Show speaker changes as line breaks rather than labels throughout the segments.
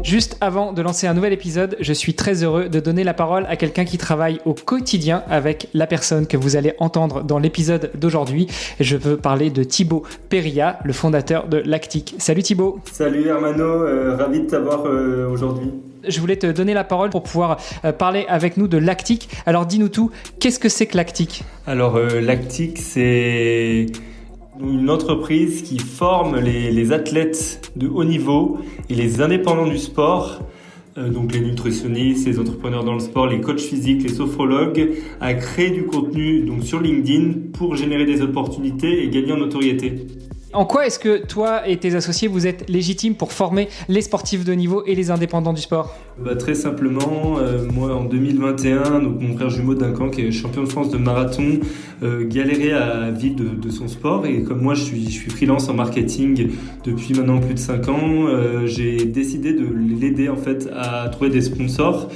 Juste avant de lancer un nouvel épisode, je suis très heureux de donner la parole à quelqu'un qui travaille au quotidien avec la personne que vous allez entendre dans l'épisode d'aujourd'hui. Je veux parler de Thibaut Périllat, le fondateur de Lactic. Salut Thibaut.
Salut Hermano, ravi de t'avoir aujourd'hui.
Je voulais te donner la parole pour pouvoir parler avec nous de Lactic. Alors dis-nous tout, qu'est-ce que c'est que Lactic ?
Alors Lactic, c'est une entreprise qui forme les athlètes de haut niveau et les indépendants du sport, donc les nutritionnistes, les entrepreneurs dans le sport, les coachs physiques, les sophrologues, à créer du contenu donc sur LinkedIn pour générer des opportunités et gagner en notoriété.
En quoi est-ce que toi et tes associés, vous êtes légitimes pour former les sportifs de haut niveau et les indépendants du sport ?
Très simplement, moi en 2021, donc mon frère jumeau Duncan qui est champion de France de marathon, galérait à vivre de son sport, et comme moi je suis freelance en marketing depuis maintenant plus de 5 ans, j'ai décidé de l'aider en fait à trouver des sponsors.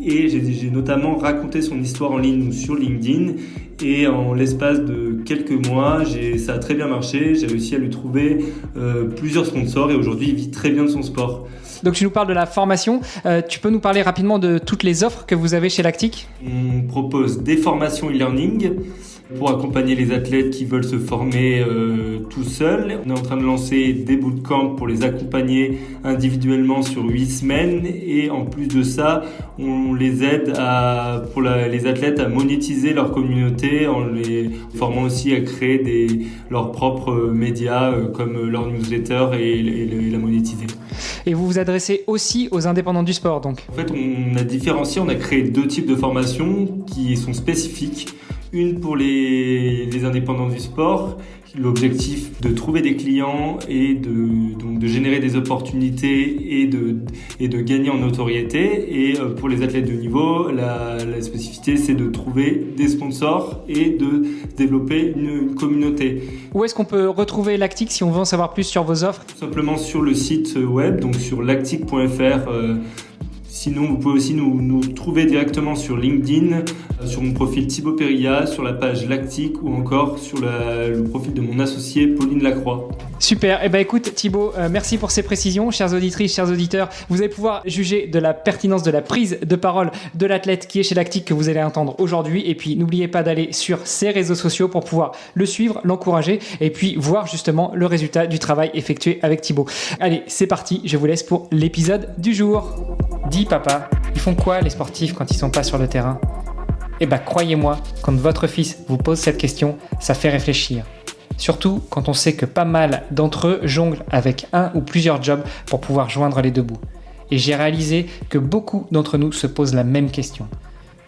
Et j'ai notamment raconté son histoire en ligne sur LinkedIn, et en l'espace de quelques mois, ça a très bien marché. J'ai réussi à lui trouver plusieurs sponsors, et aujourd'hui il vit très bien de son sport.
Donc tu nous parles de la formation, tu peux nous parler rapidement de toutes les offres que vous avez chez Lactic ?
On propose des formations e-learning pour accompagner les athlètes qui veulent se former tout seuls. On est en train de lancer des bootcamps pour les accompagner individuellement sur 8 semaines, et en plus de ça, on les aide les athlètes à monétiser leur communauté en les formant aussi à créer leurs propres médias comme leur newsletter et la monétiser.
Et vous vous adressez aussi aux indépendants du sport, donc ?
En fait, on a différencié, on a créé 2 types de formations qui sont spécifiques. Une pour les indépendants du sport, l'objectif de trouver des clients et de générer des opportunités et de gagner en notoriété. Et pour les athlètes de niveau, la spécificité, c'est de trouver des sponsors et de développer une communauté.
Où est-ce qu'on peut retrouver Lactic si on veut en savoir plus sur vos offres ?
Tout simplement sur le site web, donc sur lactic.fr. Sinon, vous pouvez aussi nous trouver directement sur LinkedIn, sur mon profil Thibaut Périllat, sur la page Lactic, ou encore sur le profil de mon associé Pauline Lacroix.
Super. Eh ben écoute Thibaut, merci pour ces précisions. Chères auditrices, chers auditeurs, vous allez pouvoir juger de la pertinence de la prise de parole de l'athlète qui est chez Lactic que vous allez entendre aujourd'hui. Et puis n'oubliez pas d'aller sur ses réseaux sociaux pour pouvoir le suivre, l'encourager et puis voir justement le résultat du travail effectué avec Thibaut. Allez, c'est parti, je vous laisse pour l'épisode du jour. Dis papa, ils font quoi les sportifs quand ils sont pas sur le terrain ? Eh ben croyez-moi, quand votre fils vous pose cette question, ça fait réfléchir. Surtout quand on sait que pas mal d'entre eux jonglent avec un ou plusieurs jobs pour pouvoir joindre les deux bouts. Et j'ai réalisé que beaucoup d'entre nous se posent la même question.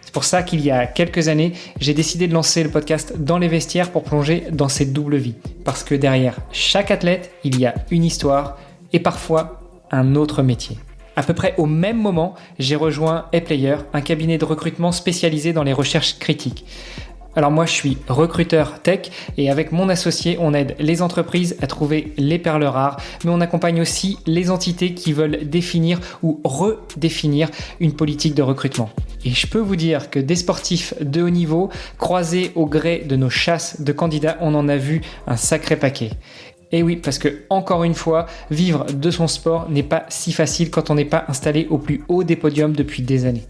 C'est pour ça qu'il y a quelques années, j'ai décidé de lancer le podcast Dans les vestiaires pour plonger dans cette double vie. Parce que derrière chaque athlète, il y a une histoire et parfois un autre métier. À peu près au même moment, j'ai rejoint ePlayer, un cabinet de recrutement spécialisé dans les recherches critiques. Alors moi, je suis recruteur tech et avec mon associé, on aide les entreprises à trouver les perles rares, mais on accompagne aussi les entités qui veulent définir ou redéfinir une politique de recrutement. Et je peux vous dire que des sportifs de haut niveau, croisés au gré de nos chasses de candidats, on en a vu un sacré paquet. Et oui, parce que, encore une fois, vivre de son sport n'est pas si facile quand on n'est pas installé au plus haut des podiums depuis des années.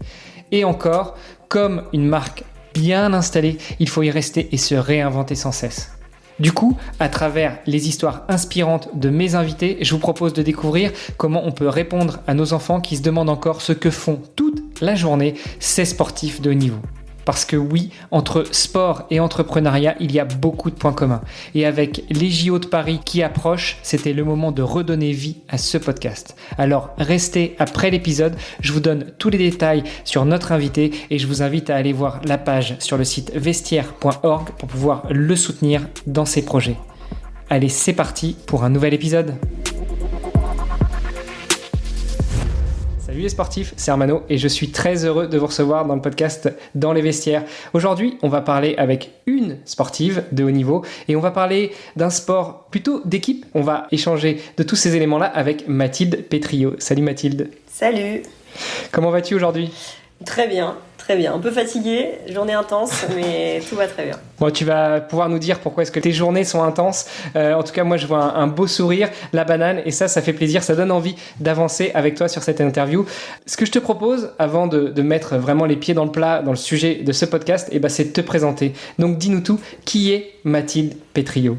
Et encore, comme une marque bien installée, il faut y rester et se réinventer sans cesse. Du coup, à travers les histoires inspirantes de mes invités, je vous propose de découvrir comment on peut répondre à nos enfants qui se demandent encore ce que font toute la journée ces sportifs de haut niveau. Parce que oui, entre sport et entrepreneuriat, il y a beaucoup de points communs. Et avec les JO de Paris qui approchent, c'était le moment de redonner vie à ce podcast. Alors restez après l'épisode, je vous donne tous les détails sur notre invité et je vous invite à aller voir la page sur le site vestiaire.org pour pouvoir le soutenir dans ses projets. Allez, c'est parti pour un nouvel épisode. Salut les sportifs, c'est Hermano et je suis très heureux de vous recevoir dans le podcast Dans les vestiaires. Aujourd'hui, on va parler avec une sportive de haut niveau et on va parler d'un sport plutôt d'équipe. On va échanger de tous ces éléments-là avec Mathilde Pétriot. Salut Mathilde.
Salut.
Comment vas-tu aujourd'hui ?
Très bien, très bien. Un peu fatiguée, journée intense, mais tout va très bien.
Bon, tu vas pouvoir nous dire pourquoi est-ce que tes journées sont intenses. En tout cas, moi, je vois un beau sourire, la banane, et ça fait plaisir. Ça donne envie d'avancer avec toi sur cette interview. Ce que je te propose, avant de mettre vraiment les pieds dans le plat, dans le sujet de ce podcast, c'est de te présenter. Donc, dis-nous tout. Qui est Mathilde Pétriot ?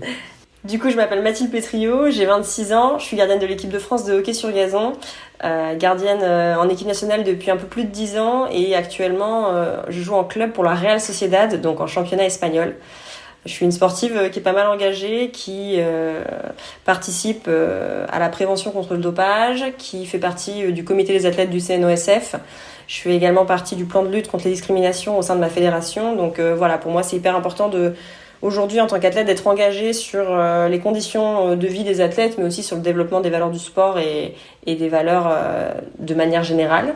Du coup, je m'appelle Mathilde Pétriot, j'ai 26 ans, je suis gardienne de l'équipe de France de hockey sur gazon, gardienne en équipe nationale depuis un peu plus de 10 ans et actuellement je joue en club pour la Real Sociedad, donc en championnat espagnol. Je suis une sportive qui est pas mal engagée, qui participe à la prévention contre le dopage, qui fait partie du comité des athlètes du CNOSF. Je fais également partie du plan de lutte contre les discriminations au sein de ma fédération. Donc voilà, pour moi c'est hyper important aujourd'hui en tant qu'athlète d'être engagée sur les conditions de vie des athlètes, mais aussi sur le développement des valeurs du sport et des valeurs de manière générale.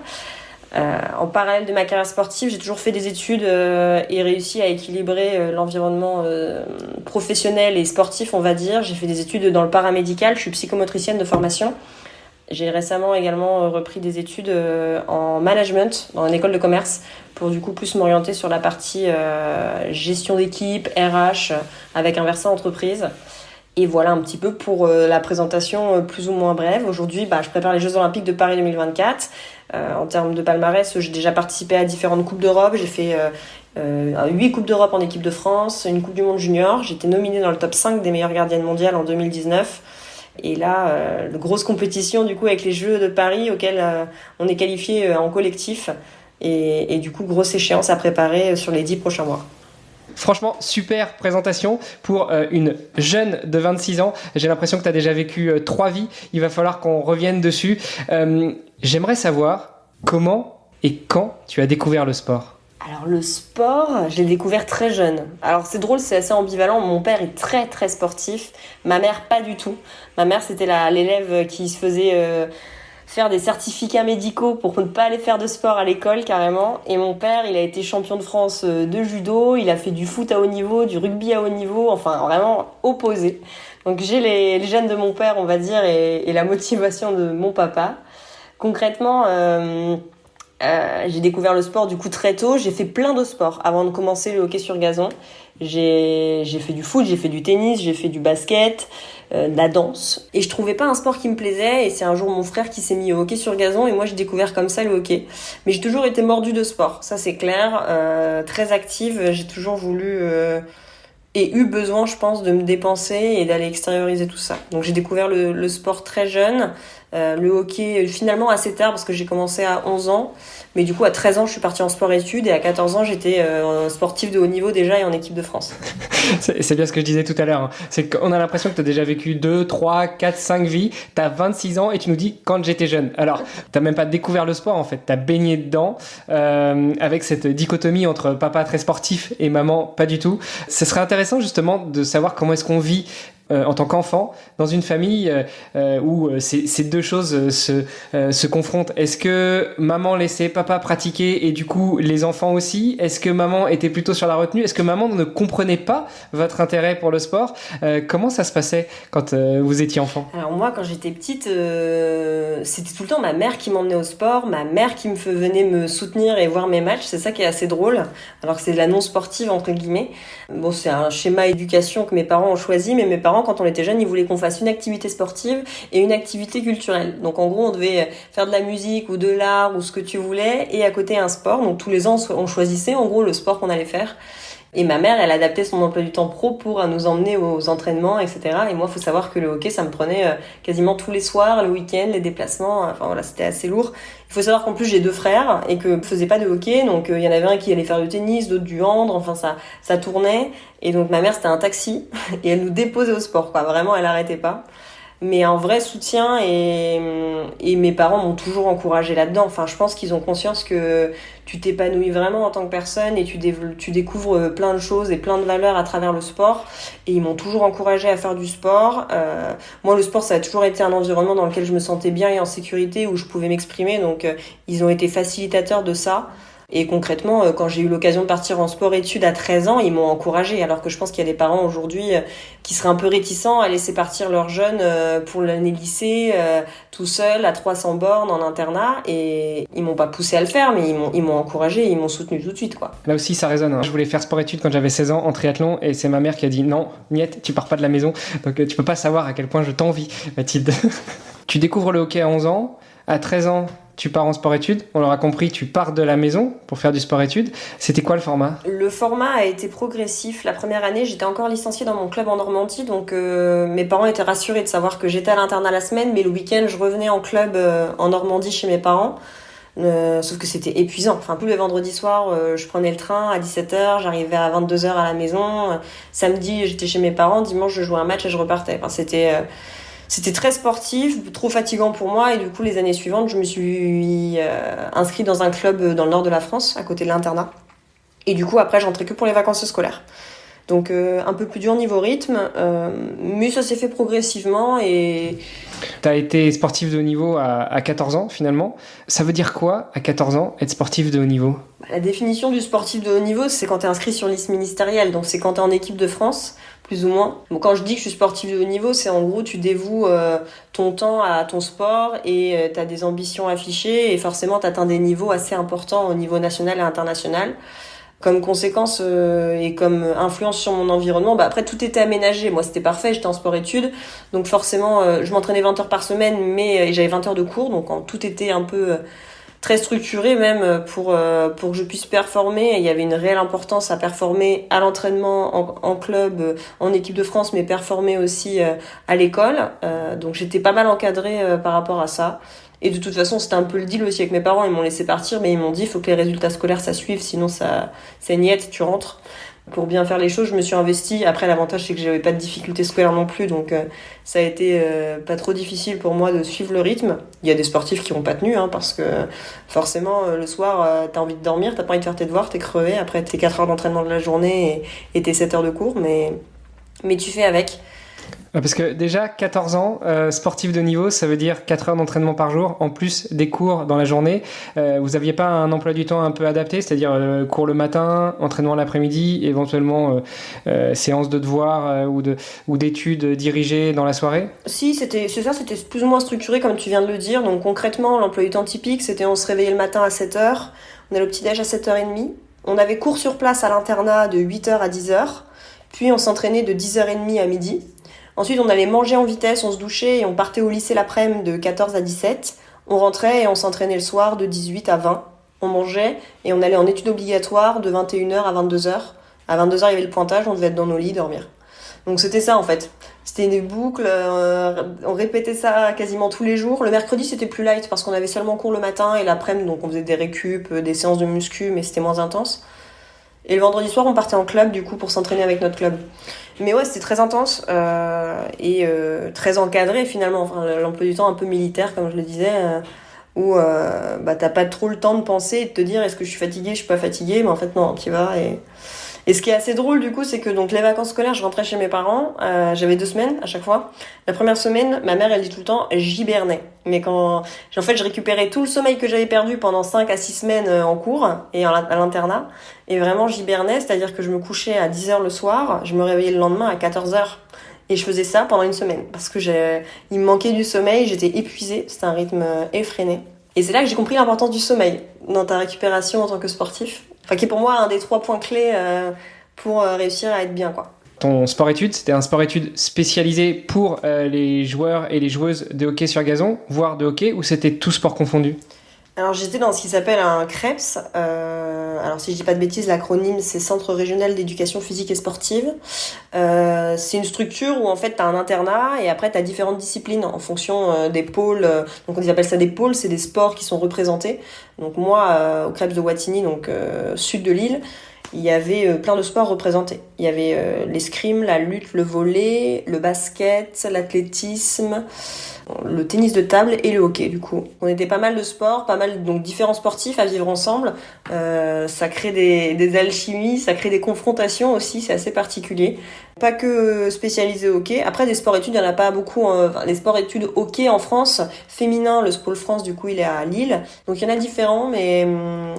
En parallèle de ma carrière sportive, j'ai toujours fait des études et réussi à équilibrer l'environnement professionnel et sportif, on va dire. J'ai fait des études dans le paramédical, je suis psychomotricienne de formation. J'ai récemment également repris des études en management dans une école de commerce pour du coup plus m'orienter sur la partie gestion d'équipe, RH, avec un versant entreprise. Et voilà un petit peu pour la présentation plus ou moins brève. Aujourd'hui, je prépare les Jeux Olympiques de Paris 2024. En termes de palmarès, j'ai déjà participé à différentes Coupes d'Europe. J'ai fait 8 Coupes d'Europe en équipe de France, une Coupe du Monde junior. J'ai été nominée dans le top 5 des meilleures gardiennes mondiales en 2019. Et là, grosse compétition du coup avec les Jeux de Paris auxquels on est qualifié en collectif. Et du coup, grosse échéance à préparer sur les 10 prochains mois.
Franchement, super présentation pour une jeune de 26 ans. J'ai l'impression que tu as déjà vécu 3 vies. Il va falloir qu'on revienne dessus. J'aimerais savoir comment et quand tu as découvert le sport.
Alors le sport, je l'ai découvert très jeune. Alors c'est drôle, c'est assez ambivalent. Mon père est très très sportif. Ma mère, pas du tout. Ma mère, c'était l'élève qui se faisait faire des certificats médicaux pour ne pas aller faire de sport à l'école carrément. Et mon père, il a été champion de France de judo, il a fait du foot à haut niveau, du rugby à haut niveau, enfin vraiment opposé. Donc j'ai les gènes de mon père, on va dire, et la motivation de mon papa. Concrètement, j'ai découvert le sport du coup très tôt. J'ai fait plein de sports avant de commencer le hockey sur gazon. J'ai fait du foot, j'ai fait du tennis, j'ai fait du basket, de la danse. Et je trouvais pas un sport qui me plaisait. Et c'est un jour mon frère qui s'est mis au hockey sur gazon et moi j'ai découvert comme ça le hockey. Mais j'ai toujours été mordue de sport, ça c'est clair. Très active, j'ai toujours voulu et eu besoin, je pense, de me dépenser et d'aller extérioriser tout ça. Donc j'ai découvert le sport très jeune. Le hockey finalement assez tard parce que j'ai commencé à 11 ans. Mais du coup, à 13 ans, je suis partie en sport-études et à 14 ans, j'étais sportive de haut niveau déjà et en équipe de France.
C'est bien ce que je disais tout à l'heure. Hein. C'est qu'on a l'impression que tu as déjà vécu 2, 3, 4, 5 vies. Tu as 26 ans et tu nous dis quand j'étais jeune. Alors, tu n'as même pas découvert le sport en fait. Tu as baigné dedans avec cette dichotomie entre papa très sportif et maman pas du tout. Ce serait intéressant justement de savoir comment est-ce qu'on vit en tant qu'enfant dans une famille où ces deux choses se confrontent. Est-ce que maman laissait papa pratiquer et du coup les enfants aussi? Est-ce que maman était plutôt sur la retenue? Est-ce que maman ne comprenait pas votre intérêt pour le sport? Comment ça se passait quand vous étiez enfant?
Alors moi quand j'étais petite c'était tout le temps ma mère qui m'emmenait au sport, ma mère qui venait me soutenir et voir mes matchs. C'est ça qui est assez drôle, alors que c'est de la non sportive entre guillemets. Bon, c'est un schéma éducation que mes parents ont choisi, mais mes parents quand on était jeunes, ils voulaient qu'on fasse une activité sportive et une activité culturelle. Donc en gros, on devait faire de la musique ou de l'art ou ce que tu voulais et à côté un sport. Donc tous les ans, on choisissait en gros le sport qu'on allait faire. Et ma mère, elle adaptait son emploi du temps pro pour nous emmener aux entraînements, etc. Et moi, faut savoir que le hockey, ça me prenait quasiment tous les soirs, le week-end, les déplacements. Enfin voilà, c'était assez lourd. Il faut savoir qu'en plus, j'ai 2 frères et que je faisais pas de hockey. Donc il y en avait un qui allait faire du tennis, d'autres du hand. Enfin ça tournait. Et donc ma mère, c'était un taxi et elle nous déposait au sport, quoi. Vraiment, elle arrêtait pas. Mais un vrai soutien et mes parents m'ont toujours encouragée là-dedans. Enfin, je pense qu'ils ont conscience que tu t'épanouis vraiment en tant que personne et tu découvres plein de choses et plein de valeurs à travers le sport. Et ils m'ont toujours encouragée à faire du sport. Moi, le sport, ça a toujours été un environnement dans lequel je me sentais bien et en sécurité, où je pouvais m'exprimer. Donc, ils ont été facilitateurs de ça. Et concrètement, quand j'ai eu l'occasion de partir en sport-études à 13 ans, ils m'ont encouragée. Alors que je pense qu'il y a des parents aujourd'hui qui seraient un peu réticents à laisser partir leurs jeunes pour l'année lycée, tout seul, à 300 bornes, en internat. Et ils m'ont pas poussé à le faire, mais ils m'ont encouragée et ils m'ont soutenu tout de suite, quoi.
Là aussi, ça résonne, hein. Je voulais faire sport-études quand j'avais 16 ans en triathlon et c'est ma mère qui a dit non, Niette, tu pars pas de la maison. Donc tu peux pas savoir à quel point je t'envie, Mathilde. Tu découvres le hockey à 11 ans. À 13 ans, tu pars en sport-études. On l'aura compris, tu pars de la maison pour faire du sport-études. C'était quoi le format ?
Le format a été progressif. La première année, j'étais encore licenciée dans mon club en Normandie, donc mes parents étaient rassurés de savoir que j'étais à l'internat la semaine, mais le week-end, je revenais en club en Normandie chez mes parents. Sauf que c'était épuisant. Enfin, tous les vendredis soirs, je prenais le train à 17h, j'arrivais à 22h à la maison. Samedi, j'étais chez mes parents. Dimanche, je jouais un match et je repartais. Enfin, c'était très sportif, trop fatigant pour moi. Et du coup, les années suivantes, je me suis inscrite dans un club dans le nord de la France, à côté de l'internat. Et du coup, après, j'entrais que pour les vacances scolaires. Donc, un peu plus dur niveau rythme, mais ça s'est fait progressivement et...
T'as été sportif de haut niveau à 14 ans, finalement. Ça veut dire quoi, à 14 ans, être sportif de haut niveau ?
La définition du sportif de haut niveau, c'est quand t'es inscrit sur liste ministérielle. Donc, c'est quand t'es en équipe de France, plus ou moins. Bon, quand je dis que je suis sportif de haut niveau, c'est en gros, tu dévoues ton temps à ton sport et t'as des ambitions affichées et forcément, t'atteins des niveaux assez importants au niveau national et international. Comme conséquence et comme influence sur mon environnement, après tout était aménagé. Moi c'était parfait, j'étais en sport-études, donc forcément je m'entraînais 20 heures par semaine, mais j'avais 20 heures de cours, donc tout était un peu très structuré même pour que je puisse performer. Et il y avait une réelle importance à performer à l'entraînement, en club, en équipe de France, mais performer aussi à l'école. Donc j'étais pas mal encadrée par rapport à ça. Et de toute façon, c'était un peu le deal aussi avec mes parents. Ils m'ont laissé partir, mais ils m'ont dit, il faut que les résultats scolaires, ça suive, sinon c'est niette, tu rentres. Pour bien faire les choses, je me suis investie. Après, l'avantage, c'est que j'avais pas de difficultés scolaires non plus, donc ça a été pas trop difficile pour moi de suivre le rythme. Il y a des sportifs qui n'ont pas tenu, parce que forcément, le soir, t'as envie de dormir, t'as pas envie de faire tes devoirs, t'es crevé. Après, t'es 4 heures d'entraînement de la journée et t'es 7 heures de cours, mais tu fais avec.
Parce que déjà, 14 ans, sportif de niveau, ça veut dire 4 heures d'entraînement par jour, en plus des cours dans la journée. Vous aviez pas un emploi du temps un peu adapté, c'est-à-dire cours le matin, entraînement l'après-midi, éventuellement séance de devoirs ou d'études dirigées dans la soirée ?
Si, c'était plus ou moins structuré comme tu viens de le dire. Donc concrètement, l'emploi du temps typique, c'était on se réveillait le matin à 7h, on allait au petit-déj à 7h30, on avait cours sur place à l'internat de 8h à 10h, puis on s'entraînait de 10h30 à midi. Ensuite, on allait manger en vitesse, on se douchait et on partait au lycée l'après-midi de 14 à 17. On rentrait et on s'entraînait le soir de 18 à 20. On mangeait et on allait en études obligatoires de 21h à 22h. À 22h, il y avait le pointage, on devait être dans nos lits, dormir. Donc c'était ça en fait. C'était des boucles, on répétait ça quasiment tous les jours. Le mercredi, c'était plus light parce qu'on avait seulement cours le matin et l'après-midi, donc on faisait des récup, des séances de muscu, mais c'était moins intense. Et le vendredi soir, on partait en club, du coup, pour s'entraîner avec notre club. Mais ouais, c'était très intense et très encadré, finalement. Enfin, l'emploi du temps un peu militaire, comme je le disais, où t'as pas trop le temps de penser et de te dire est-ce que je suis fatiguée, je suis pas fatiguée. Mais en fait, non, t'y vas. Et ce qui est assez drôle, du coup, c'est que donc les vacances scolaires, je rentrais chez mes parents. J'avais 2 semaines à chaque fois. La première semaine, ma mère, elle dit tout le temps, j'hibernais. Mais en fait, je récupérais tout le sommeil que j'avais perdu pendant 5 à 6 semaines en cours et à l'internat. Et vraiment, j'hibernais, c'est-à-dire que je me couchais à 10h le soir, je me réveillais le lendemain à 14h. Et je faisais ça pendant une semaine. Parce que il me manquait du sommeil, j'étais épuisée. C'était un rythme effréné. Et c'est là que j'ai compris l'importance du sommeil dans ta récupération en tant que sportif. Enfin, qui est pour moi un des 3 points clés pour réussir à être bien, quoi.
Ton sport-études, c'était un sport-études spécialisé pour les joueurs et les joueuses de hockey sur gazon, voire de hockey, ou c'était tout sport confondu ?
Alors j'étais dans ce qui s'appelle un CREPS. Alors si je dis pas de bêtises, l'acronyme c'est Centre Régional d'Éducation Physique et Sportive. C'est une structure où en fait t'as un internat et après t'as différentes disciplines en fonction des pôles. Donc on appelle ça des pôles, c'est des sports qui sont représentés. Donc moi au CREPS de Wattignies, donc sud de l'île, il y avait plein de sports représentés. Il y avait l'escrime, la lutte, le volley, le basket, l'athlétisme, le tennis de table et le hockey, du coup. On était pas mal de sports, pas mal, donc différents sportifs à vivre ensemble, Ça crée des alchimies, ça crée des confrontations aussi, c'est assez particulier. Pas que spécialisé au hockey. Après, des sports-études, il n'y en a pas beaucoup. Les sports-études hockey en France, féminin, le Pôle France, du coup, il est à Lille. Donc, il y en a différents, mais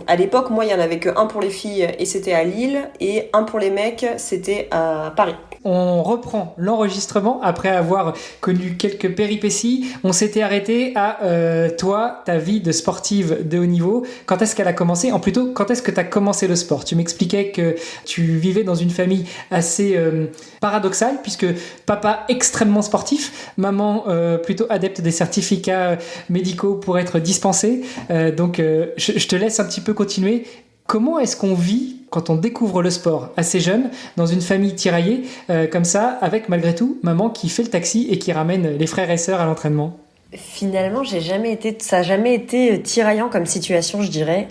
à l'époque, moi, il y en avait qu'un pour les filles, et c'était à Lille, et un pour les mecs, c'était à Paris.
On reprend l'enregistrement après avoir connu quelques péripéties. On s'était arrêté à toi, ta vie de sportive de haut niveau. Quand est-ce qu'elle a commencé ? En plutôt, quand est-ce que tu as commencé le sport ? Tu m'expliquais que tu vivais dans une famille assez paradoxale, puisque papa extrêmement sportif, maman plutôt adepte des certificats médicaux pour être dispensée. Donc, je te laisse un petit peu continuer. Comment est-ce qu'on vit quand on découvre le sport assez jeune, dans une famille tiraillée, comme ça, avec malgré tout maman qui fait le taxi et qui ramène les frères et sœurs à l'entraînement ?
Finalement, ça a jamais été tiraillant comme situation, je dirais.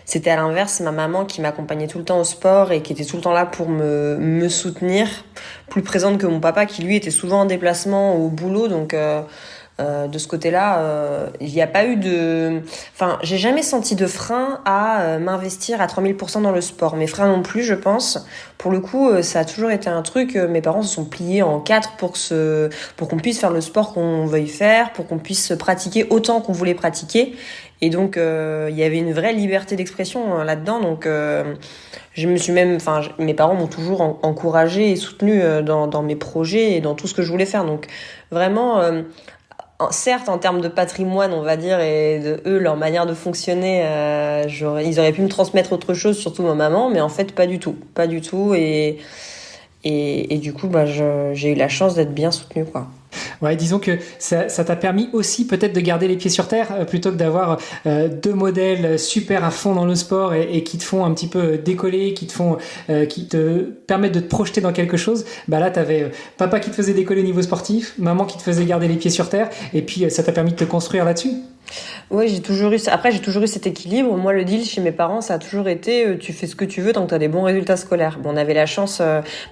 C'était à l'inverse, ma maman qui m'accompagnait tout le temps au sport et qui était tout le temps là pour me soutenir, plus présente que mon papa qui lui était souvent en déplacement au boulot, donc de ce côté-là, il n'y a pas eu j'ai jamais senti de frein à m'investir à 3000% dans le sport. Mes frères non plus, je pense. Pour le coup, ça a toujours été un truc, mes parents se sont pliés en quatre pour qu'on puisse faire le sport qu'on veuille faire, pour qu'on puisse pratiquer autant qu'on voulait pratiquer. Et donc, il y avait une vraie liberté d'expression là-dedans. Donc, mes parents m'ont toujours encouragée et soutenue dans mes projets et dans tout ce que je voulais faire. Donc, vraiment, certes, en termes de patrimoine, on va dire, et de eux, leur manière de fonctionner, ils auraient pu me transmettre autre chose, surtout ma maman, mais en fait, pas du tout. Pas du tout. Et du coup, j'ai eu la chance d'être bien soutenue, quoi.
Ouais, disons que ça t'a permis aussi peut-être de garder les pieds sur terre plutôt que d'avoir deux modèles super à fond dans le sport et qui te font un petit peu décoller, qui te permettent de te projeter dans quelque chose. Bah là, t'avais papa qui te faisait décoller au niveau sportif, maman qui te faisait garder les pieds sur terre, et puis ça t'a permis de te construire là-dessus.
Oui, j'ai toujours eu cet équilibre. Moi, le deal chez mes parents, ça a toujours été tu fais ce que tu veux tant que tu as des bons résultats scolaires. Bon, on avait la chance,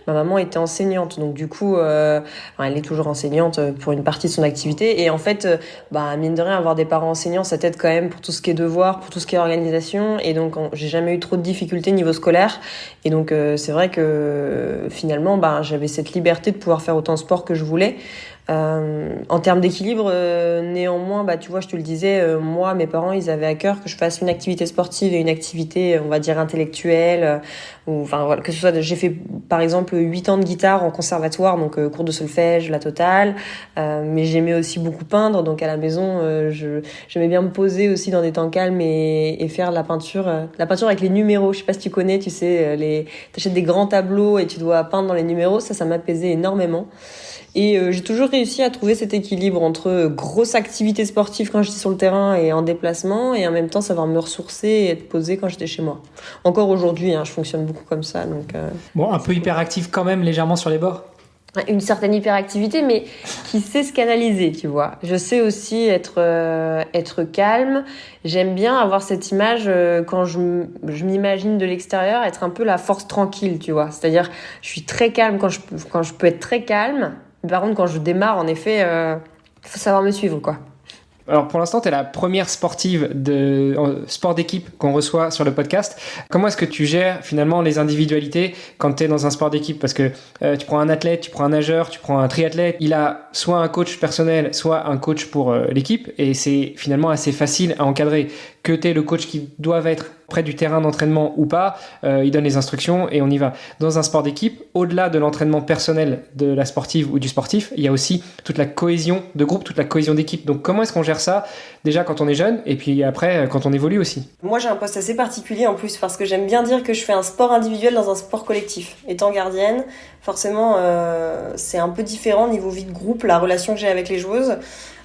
ma maman était enseignante, donc du coup, elle est toujours enseignante pour une partie de son activité. Et en fait, mine de rien, avoir des parents enseignants, ça t'aide quand même pour tout ce qui est devoir, pour tout ce qui est organisation. Et donc, j'ai jamais eu trop de difficultés niveau scolaire. Et donc, c'est vrai que finalement, j'avais cette liberté de pouvoir faire autant de sport que je voulais. En termes d'équilibre, néanmoins, tu vois, je te le disais, moi, mes parents, ils avaient à cœur que je fasse une activité sportive et une activité, on va dire, intellectuelle, que ce soit, j'ai fait, par exemple, 8 ans de guitare en conservatoire, donc cours de solfège, la totale, mais j'aimais aussi beaucoup peindre, donc à la maison, j'aimais bien me poser aussi dans des temps calmes et faire la peinture avec les numéros. Je sais pas si tu connais, tu sais, t'achètes des grands tableaux et tu dois peindre dans les numéros, ça m'apaisait énormément. Et j'ai toujours réussi à trouver cet équilibre entre grosse activité sportive quand j'étais sur le terrain et en déplacement, et en même temps savoir me ressourcer et être posée quand j'étais chez moi. Encore aujourd'hui, je fonctionne beaucoup comme ça. Donc,
Bon, un peu hyperactif quand même, légèrement sur les bords.
Une certaine hyperactivité, mais qui sait se canaliser, tu vois. Je sais aussi être calme. J'aime bien avoir cette image quand je m'imagine de l'extérieur, être un peu la force tranquille, tu vois. C'est-à-dire, je suis très calme quand je peux être très calme. Mais par contre, quand je démarre, en effet, faut savoir me suivre, quoi.
Alors pour l'instant, tu es la première sportive de sport d'équipe qu'on reçoit sur le podcast. Comment est-ce que tu gères finalement les individualités quand tu es dans un sport d'équipe ? Parce que tu prends un athlète, tu prends un nageur, tu prends un triathlète, il a soit un coach personnel, soit un coach pour l'équipe, et c'est finalement assez facile à encadrer. Que tu es le coach qui doit être près du terrain d'entraînement ou pas, il donne les instructions et on y va. Dans un sport d'équipe, au-delà de l'entraînement personnel de la sportive ou du sportif, il y a aussi toute la cohésion de groupe, toute la cohésion d'équipe. Donc comment est-ce qu'on gère ça, déjà quand on est jeune et puis après quand on évolue aussi ?
Moi, j'ai un poste assez particulier en plus, parce que j'aime bien dire que je fais un sport individuel dans un sport collectif. Étant gardienne, forcément, c'est un peu différent niveau vie de groupe, la relation que j'ai avec les joueuses.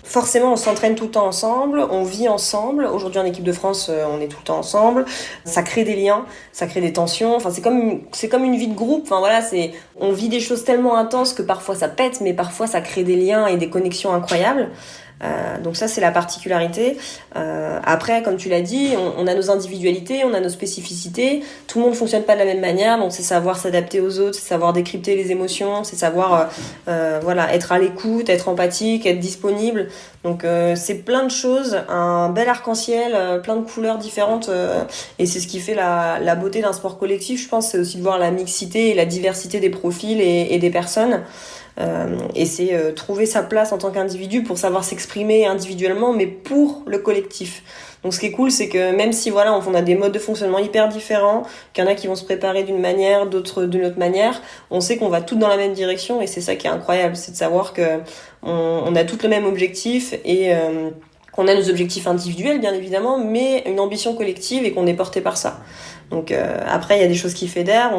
Forcément, on s'entraîne tout le temps ensemble, on vit ensemble. Aujourd'hui, en équipe de France, on est tout le temps ensemble. Ça crée des liens, ça crée des tensions. Enfin, c'est comme une vie de groupe. Enfin, voilà, on vit des choses tellement intenses que parfois ça pète, mais parfois ça crée des liens et des connexions incroyables. Donc ça, c'est la particularité. Après, comme tu l'as dit, on a nos individualités, on a nos spécificités. Tout le monde fonctionne pas de la même manière, donc c'est savoir s'adapter aux autres, c'est savoir décrypter les émotions, c'est savoir être à l'écoute, être empathique, être disponible. Donc c'est plein de choses, un bel arc-en-ciel, plein de couleurs différentes, et c'est ce qui fait la beauté d'un sport collectif, je pense. C'est aussi de voir la mixité et la diversité des profils et des personnes. Et c'est trouver sa place en tant qu'individu pour savoir s'exprimer individuellement, mais pour le collectif. Donc ce qui est cool, c'est que même si on a des modes de fonctionnement hyper différents, qu'il y en a qui vont se préparer d'une manière, d'autres d'une autre manière, on sait qu'on va toutes dans la même direction, et c'est ça qui est incroyable, c'est de savoir que on a toutes le même objectif, et qu'on a nos objectifs individuels bien évidemment, mais une ambition collective, et qu'on est porté par ça. Donc après, il y a des choses qui fédèrent,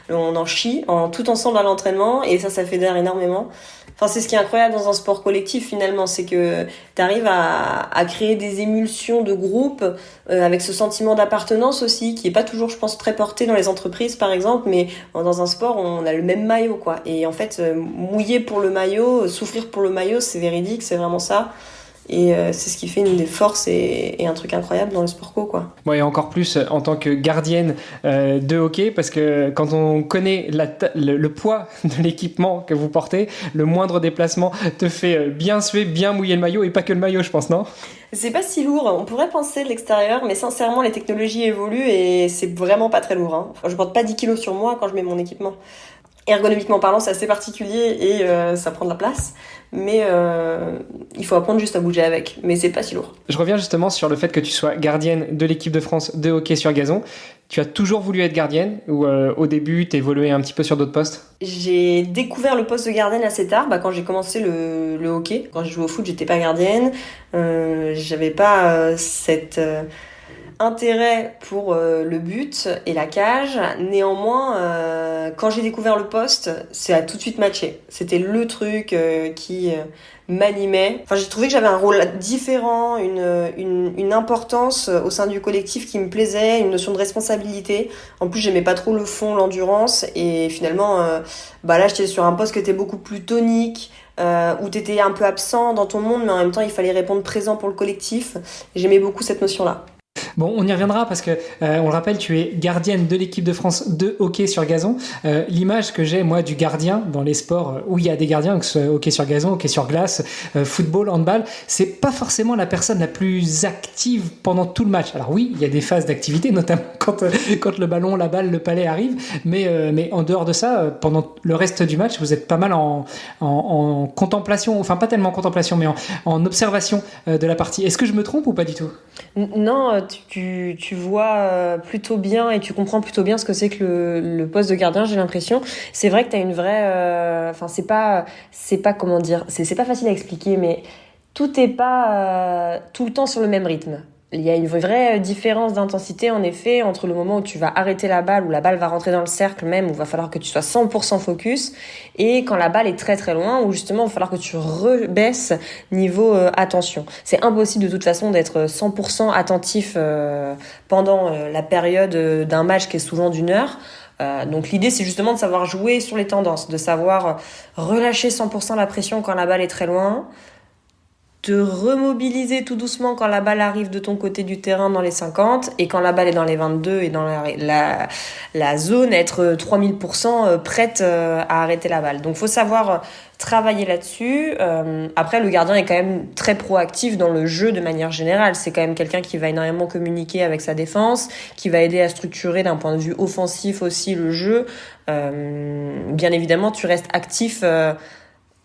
on en chie tout ensemble à l'entraînement, et ça fédère énormément. Enfin, c'est ce qui est incroyable dans un sport collectif finalement, c'est que t'arrives à créer des émulsions de groupe, avec ce sentiment d'appartenance aussi, qui est pas toujours, je pense, très porté dans les entreprises par exemple, mais dans un sport, on a le même maillot, quoi. Et en fait, mouiller pour le maillot, souffrir pour le maillot, c'est véridique, c'est vraiment ça. Et c'est ce qui fait une des forces et un truc incroyable dans le sport co, quoi.
Ouais, et encore plus en tant que gardienne de hockey, parce que quand on connaît le poids de l'équipement que vous portez, le moindre déplacement te fait bien suer, bien mouiller le maillot, et pas que le maillot, je pense, non ?
C'est pas si lourd, on pourrait penser de l'extérieur, mais sincèrement, les technologies évoluent et c'est vraiment pas très lourd. Enfin, je porte pas 10 kilos sur moi quand je mets mon équipement. Ergonomiquement parlant, c'est assez particulier et ça prend de la place, mais il faut apprendre juste à bouger avec, mais c'est pas si lourd.
Je reviens justement sur le fait que tu sois gardienne de l'équipe de France de hockey sur gazon. Tu as toujours voulu être gardienne, ou au début t'évoluais un petit peu sur d'autres postes ?
J'ai découvert le poste de gardienne assez tard, quand j'ai commencé le hockey. Quand j'ai joué au foot, j'étais pas gardienne, j'avais pas cet intérêt pour le but et la cage. Néanmoins, quand j'ai découvert le poste, ça a tout de suite matché. C'était le truc qui m'animait. Enfin, j'ai trouvé que j'avais un rôle différent, une importance au sein du collectif qui me plaisait, une notion de responsabilité. En plus, j'aimais pas trop le fond, l'endurance, et finalement, là, j'étais sur un poste qui était beaucoup plus tonique, où t'étais un peu absent dans ton monde, mais en même temps, il fallait répondre présent pour le collectif. Et j'aimais beaucoup cette notion-là.
Bon, on y reviendra parce que, on le rappelle, tu es gardienne de l'équipe de France de hockey sur gazon. L'image que j'ai, moi, du gardien dans les sports où il y a des gardiens, que ce soit hockey sur gazon, hockey sur glace, football, handball, c'est pas forcément la personne la plus active pendant tout le match. Alors oui, il y a des phases d'activité, notamment quand le ballon, la balle, le palet arrive, mais en dehors de ça, pendant le reste du match, vous êtes pas mal en contemplation, enfin pas tellement en contemplation, mais en observation de la partie. Est-ce que je me trompe ou pas du tout ?
Non, tu vois plutôt bien et tu comprends plutôt bien ce que c'est que le poste de gardien, j'ai l'impression. C'est vrai que t'as une vraie... c'est pas comment dire... C'est pas facile à expliquer, mais tout est pas tout le temps sur le même rythme. Il y a une vraie différence d'intensité, en effet, entre le moment où tu vas arrêter la balle, où la balle va rentrer dans le cercle même, où il va falloir que tu sois 100% focus, et quand la balle est très très loin, où justement il va falloir que tu rebaisses niveau attention. C'est impossible de toute façon d'être 100% attentif pendant la période d'un match qui est souvent d'une heure. Donc l'idée, c'est justement de savoir jouer sur les tendances, de savoir relâcher 100% la pression quand la balle est très loin, te remobiliser tout doucement quand la balle arrive de ton côté du terrain dans les 50, et quand la balle est dans les 22 et dans la zone, être 3000% prête à arrêter la balle. Donc faut savoir travailler là-dessus. Après, le gardien est quand même très proactif dans le jeu de manière générale. C'est quand même quelqu'un qui va énormément communiquer avec sa défense, qui va aider à structurer d'un point de vue offensif aussi le jeu. Bien évidemment, tu restes actif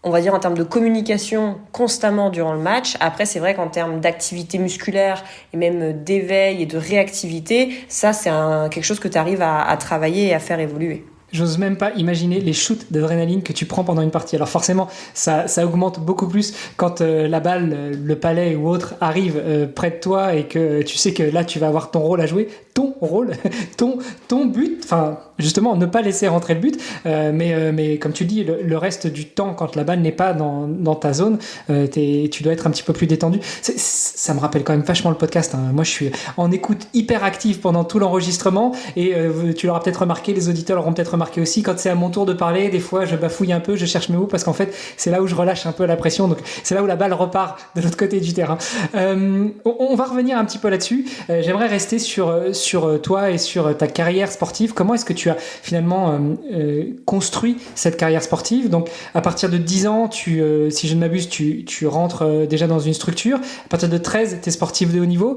on va dire en termes de communication constamment durant le match. Après, c'est vrai qu'en termes d'activité musculaire et même d'éveil et de réactivité, ça, c'est quelque chose que tu arrives à travailler et à faire évoluer.
J'ose même pas imaginer les shoots d'adrénaline que tu prends pendant une partie. Alors forcément, ça augmente beaucoup plus quand la balle, le palet ou autre arrive près de toi et que tu sais que là, tu vas avoir ton rôle à jouer. ton rôle, ton but, enfin justement ne pas laisser rentrer le but, mais comme tu dis, le reste du temps quand la balle n'est pas dans ta zone, tu dois être un petit peu plus détendu. Ça me rappelle quand même vachement le podcast, hein. Moi je suis en écoute hyper active pendant tout l'enregistrement et tu l'auras peut-être remarqué, les auditeurs l'auront peut-être remarqué aussi, quand c'est à mon tour de parler, des fois je bafouille un peu, je cherche mes mots parce qu'en fait c'est là où je relâche un peu la pression, donc c'est là où la balle repart de l'autre côté du terrain. On va revenir un petit peu là-dessus. J'aimerais rester sur toi et sur ta carrière sportive. Comment est-ce que tu as finalement construit cette carrière sportive? Donc à partir de 10 ans, si je ne m'abuse, tu rentres déjà dans une structure. À partir de 13, tu es sportif de haut niveau.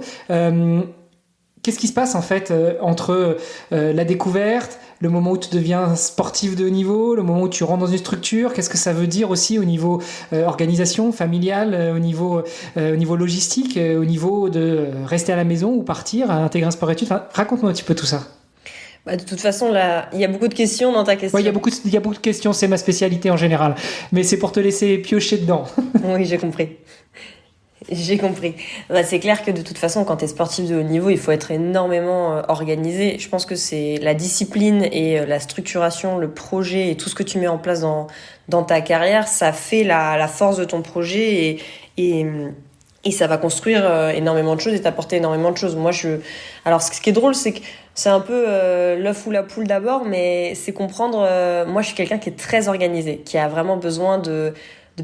Qu'est-ce qui se passe en fait entre la découverte, le moment où tu deviens sportif de haut niveau, le moment où tu rentres dans une structure? Qu'est-ce que ça veut dire aussi au niveau organisation familiale, au niveau logistique, au niveau de rester à la maison ou partir, intégrer un sport-études? Enfin, raconte-moi un petit peu tout ça.
De toute façon, là, il y a beaucoup de questions dans ta question.
Oui, il y a beaucoup de questions, c'est ma spécialité en général. Mais c'est pour te laisser piocher dedans.
Oui, j'ai compris. C'est clair que de toute façon, quand tu es sportif de haut niveau, il faut être énormément organisé. Je pense que c'est la discipline et la structuration, le projet et tout ce que tu mets en place dans ta carrière, ça fait la force de ton projet et ça va construire énormément de choses et t'apporter énormément de choses. Alors, ce qui est drôle, c'est que c'est un peu l'œuf ou la poule d'abord, mais c'est comprendre. Moi, je suis quelqu'un qui est très organisé, qui a vraiment besoin de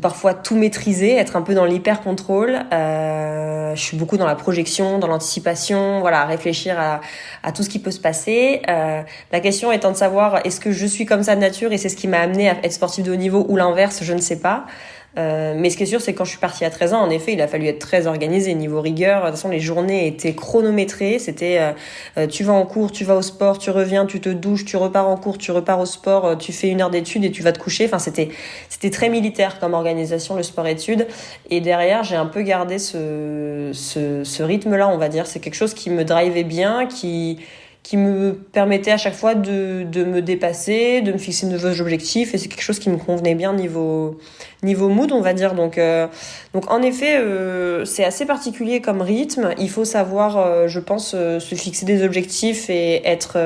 parfois tout maîtriser, être un peu dans l'hyper-contrôle. Je suis beaucoup dans la projection, dans l'anticipation, voilà, réfléchir à tout ce qui peut se passer. La question étant de savoir, est-ce que je suis comme ça de nature et c'est ce qui m'a amené à être sportif de haut niveau ou l'inverse, je ne sais pas. Mais ce qui est sûr, c'est que quand je suis partie à 13 ans, en effet, il a fallu être très organisé niveau rigueur. De toute façon, les journées étaient chronométrées. C'était tu vas en cours, tu vas au sport, tu reviens, tu te douches, tu repars en cours, tu repars au sport, tu fais 1 heure d'études et tu vas te coucher. Enfin, c'était très militaire comme organisation, le sport-études. Et derrière, j'ai un peu gardé ce rythme-là, on va dire. C'est quelque chose qui me drivait bien, qui me permettait à chaque fois de me dépasser, de me fixer de nouveaux objectifs, et c'est quelque chose qui me convenait bien niveau mood, on va dire. Donc en effet, c'est assez particulier comme rythme. Il faut savoir, je pense, se fixer des objectifs et être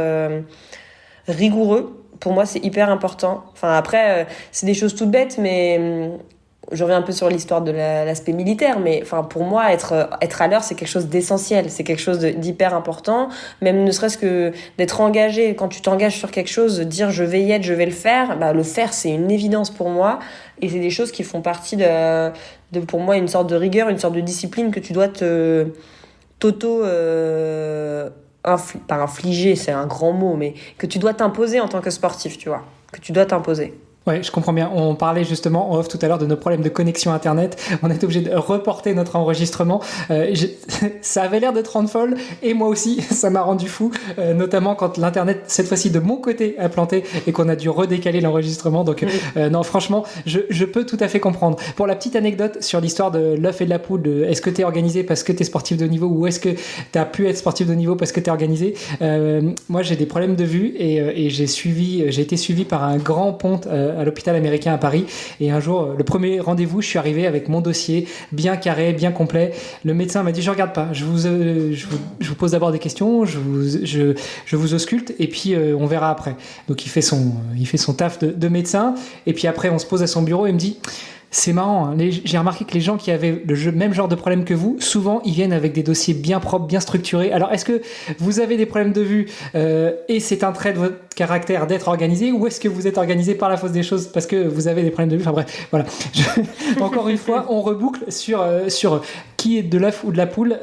rigoureux. Pour moi, c'est hyper important. Enfin, après, c'est des choses toutes bêtes, mais je reviens un peu sur l'histoire de l'aspect militaire, mais enfin pour moi être à l'heure c'est quelque chose d'essentiel, c'est quelque chose d'hyper important, même ne serait-ce que d'être engagé. Quand tu t'engages sur quelque chose, dire je vais y être, je vais le faire, le faire c'est une évidence pour moi et c'est des choses qui font partie de pour moi une sorte de rigueur, une sorte de discipline que tu dois pas infliger, c'est un grand mot, mais que tu dois t'imposer en tant que sportif, tu vois, que tu dois t'imposer.
Ouais, je comprends bien. On parlait justement en off tout à l'heure de nos problèmes de connexion Internet. On est obligé de reporter notre enregistrement. Ça avait l'air d'être rendre folle et moi aussi, ça m'a rendu fou, notamment quand l'Internet, cette fois-ci de mon côté, a planté et qu'on a dû redécaler l'enregistrement. Donc non, franchement, je peux tout à fait comprendre. Pour la petite anecdote sur l'histoire de l'œuf et de la poule, est-ce que tu es organisé parce que tu es sportif de haut niveau ou est-ce que tu as pu être sportif de haut niveau parce que tu es organisé? Moi, j'ai des problèmes de vue et j'ai été suivi par un grand ponte à l'hôpital américain à Paris et un jour le premier rendez-vous je suis arrivé avec mon dossier bien carré, bien complet. Le médecin m'a dit je regarde pas, je vous pose d'abord des questions, je vous ausculte et puis on verra après. Donc il fait son taf de médecin et puis après on se pose à son bureau et il me dit c'est marrant, hein. J'ai remarqué que les gens qui avaient même genre de problème que vous, souvent ils viennent avec des dossiers bien propres, bien structurés. Alors est-ce que vous avez des problèmes de vue et c'est un trait de votre caractère d'être organisé ou est-ce que vous êtes organisé par la force des choses parce que vous avez des problèmes de vue? Enfin bref, voilà. Encore une fois, on reboucle sur qui est de l'œuf ou de la poule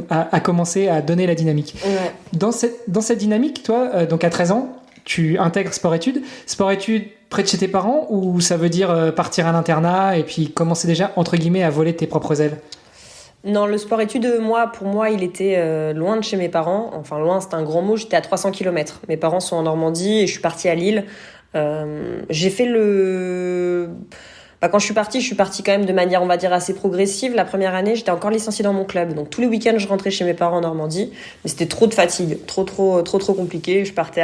à commencer à donner la dynamique. Ouais. Dans cette dynamique, toi, donc à 13 ans, tu intègres sport-études près de chez tes parents ou ça veut dire partir à l'internat et puis commencer déjà, entre guillemets, à voler tes propres ailes?
Non, le sport-études, pour moi, il était loin de chez mes parents. Enfin, loin, c'est un grand mot. J'étais à 300 km. Mes parents sont en Normandie et je suis partie à Lille. J'ai fait quand je suis partie quand même de manière, on va dire, assez progressive. La première année, j'étais encore licenciée dans mon club. Donc, tous les week-ends, je rentrais chez mes parents en Normandie. Mais c'était trop de fatigue. Trop compliqué. Je partais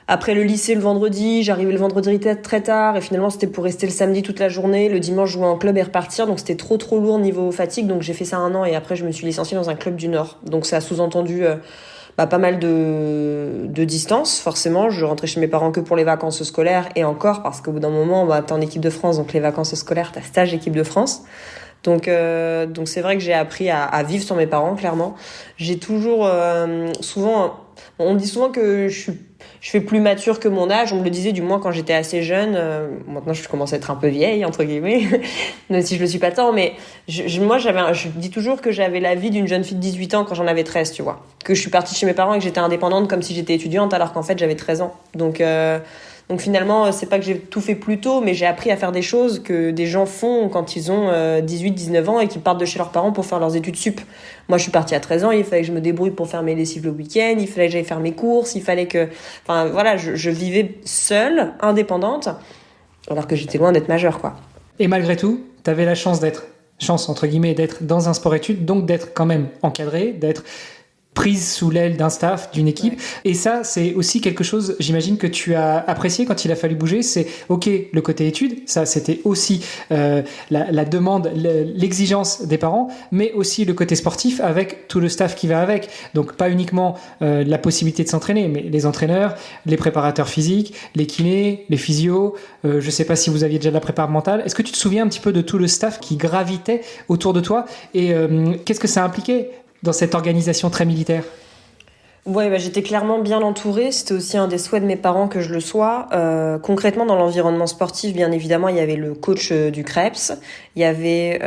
après le lycée le vendredi, j'arrivais le vendredi très tard et finalement c'était pour rester le samedi toute la journée, le dimanche jouer en club et repartir, donc c'était trop lourd niveau fatigue, donc j'ai fait ça 1 an et après je me suis licenciée dans un club du Nord. Donc ça a sous-entendu pas mal de distance, forcément. Je rentrais chez mes parents que pour les vacances scolaires, et encore, parce qu'au bout d'un moment, t'es en équipe de France, donc les vacances scolaires, t'as stage équipe de France. Donc c'est vrai que j'ai appris à vivre sans mes parents, clairement. J'ai toujours, souvent, on me dit souvent que je fais plus mature que mon âge. On me le disait du moins quand j'étais assez jeune. Maintenant, je commence à être un peu vieille, entre guillemets, même si je le suis pas tant. Mais je dis toujours que j'avais la vie d'une jeune fille de 18 ans quand j'en avais 13, tu vois. Que je suis partie chez mes parents et que j'étais indépendante comme si j'étais étudiante, alors qu'en fait, j'avais 13 ans. Donc finalement, c'est pas que j'ai tout fait plus tôt, mais j'ai appris à faire des choses que des gens font quand ils ont 18-19 ans et qu'ils partent de chez leurs parents pour faire leurs études sup. Moi, je suis partie à 13 ans, il fallait que je me débrouille pour faire mes lessives le week-end, il fallait que j'aille faire mes courses, il fallait que... Enfin voilà, je vivais seule, indépendante, alors que j'étais loin d'être majeure, quoi.
Et malgré tout, t'avais la chance entre guillemets, d'être dans un sport-études, donc d'être quand même encadré, d'être prise sous l'aile d'un staff, d'une équipe. Ouais. Et ça, c'est aussi quelque chose, j'imagine, que tu as apprécié quand il a fallu bouger. C'est, OK, le côté études, ça, c'était aussi la demande, l'exigence des parents, mais aussi le côté sportif avec tout le staff qui va avec. Donc, pas uniquement la possibilité de s'entraîner, mais les entraîneurs, les préparateurs physiques, les kinés, les physios. Je sais pas si vous aviez déjà de la prépa mentale. Est-ce que tu te souviens un petit peu de tout le staff qui gravitait autour de toi et qu'est-ce que ça impliquait dans cette organisation très militaire?
Ouais, j'étais clairement bien entourée. C'était aussi un des souhaits de mes parents que je le sois. Concrètement, dans l'environnement sportif, bien évidemment, il y avait le coach du CREPS. Il y avait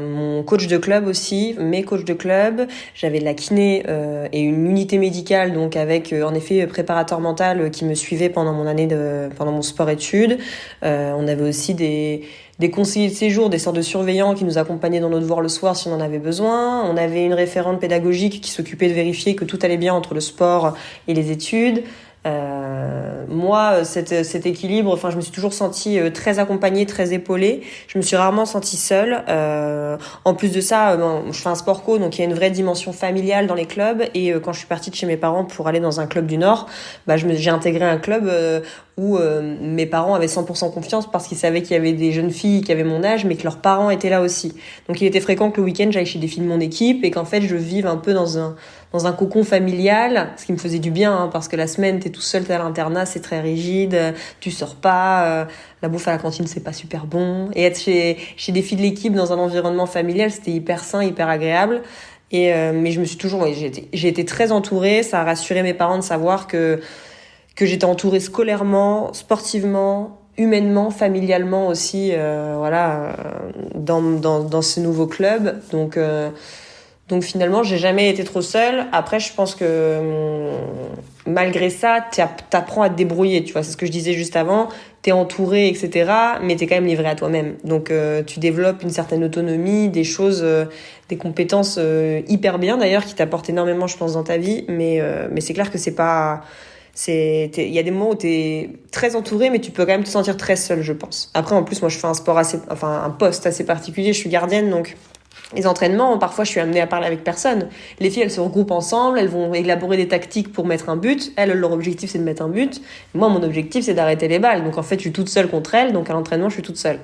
mon coach de club aussi, mes coachs de club. J'avais la kiné et une unité médicale, donc avec en effet préparateur mental qui me suivait pendant pendant mon sport-études. On avait aussi des conseillers de séjour, des sortes de surveillants qui nous accompagnaient dans nos devoirs le soir si on en avait besoin. On avait une référente pédagogique qui s'occupait de vérifier que tout allait bien entre le sport et les études. Moi, cet équilibre, je me suis toujours sentie très accompagnée, très épaulée. Je me suis rarement sentie seule. En plus de ça, je fais un sport co, donc il y a une vraie dimension familiale dans les clubs. Et quand je suis partie de chez mes parents pour aller dans un club du Nord, j'ai intégré un club où mes parents avaient 100% confiance parce qu'ils savaient qu'il y avait des jeunes filles qui avaient mon âge, mais que leurs parents étaient là aussi. Donc il était fréquent que le week-end, j'aille chez des filles de mon équipe et qu'en fait, je vive un peu dans un cocon familial, ce qui me faisait du bien, parce que la semaine, t'es tout seul, t'es à l'internat, c'est très rigide, tu sors pas, la bouffe à la cantine, c'est pas super bon. Et être chez des filles de l'équipe dans un environnement familial, c'était hyper sain, hyper agréable. Mais je me suis toujours, j'ai été très entourée, ça a rassuré mes parents de savoir que j'étais entourée scolairement, sportivement, humainement, familialement aussi, dans ce nouveau club. Donc finalement, j'ai jamais été trop seule. Après, je pense que malgré ça, t'apprends à te débrouiller. Tu vois, c'est ce que je disais juste avant. T'es entouré, etc. Mais t'es quand même livré à toi-même. Donc tu développes une certaine autonomie, des choses, des compétences hyper bien d'ailleurs qui t'apportent énormément, je pense, dans ta vie. Mais c'est clair que c'est pas... Il y a des moments où t'es très entouré, mais tu peux quand même te sentir très seul, je pense. Après, en plus, moi, je fais un poste assez particulier. Je suis gardienne, donc les entraînements, parfois, je suis amenée à parler avec personne. Les filles, elles se regroupent ensemble, elles vont élaborer des tactiques pour mettre un but. Elles, leur objectif, c'est de mettre un but. Moi, mon objectif, c'est d'arrêter les balles. Donc, en fait, je suis toute seule contre elles. Donc, à l'entraînement, je suis toute seule.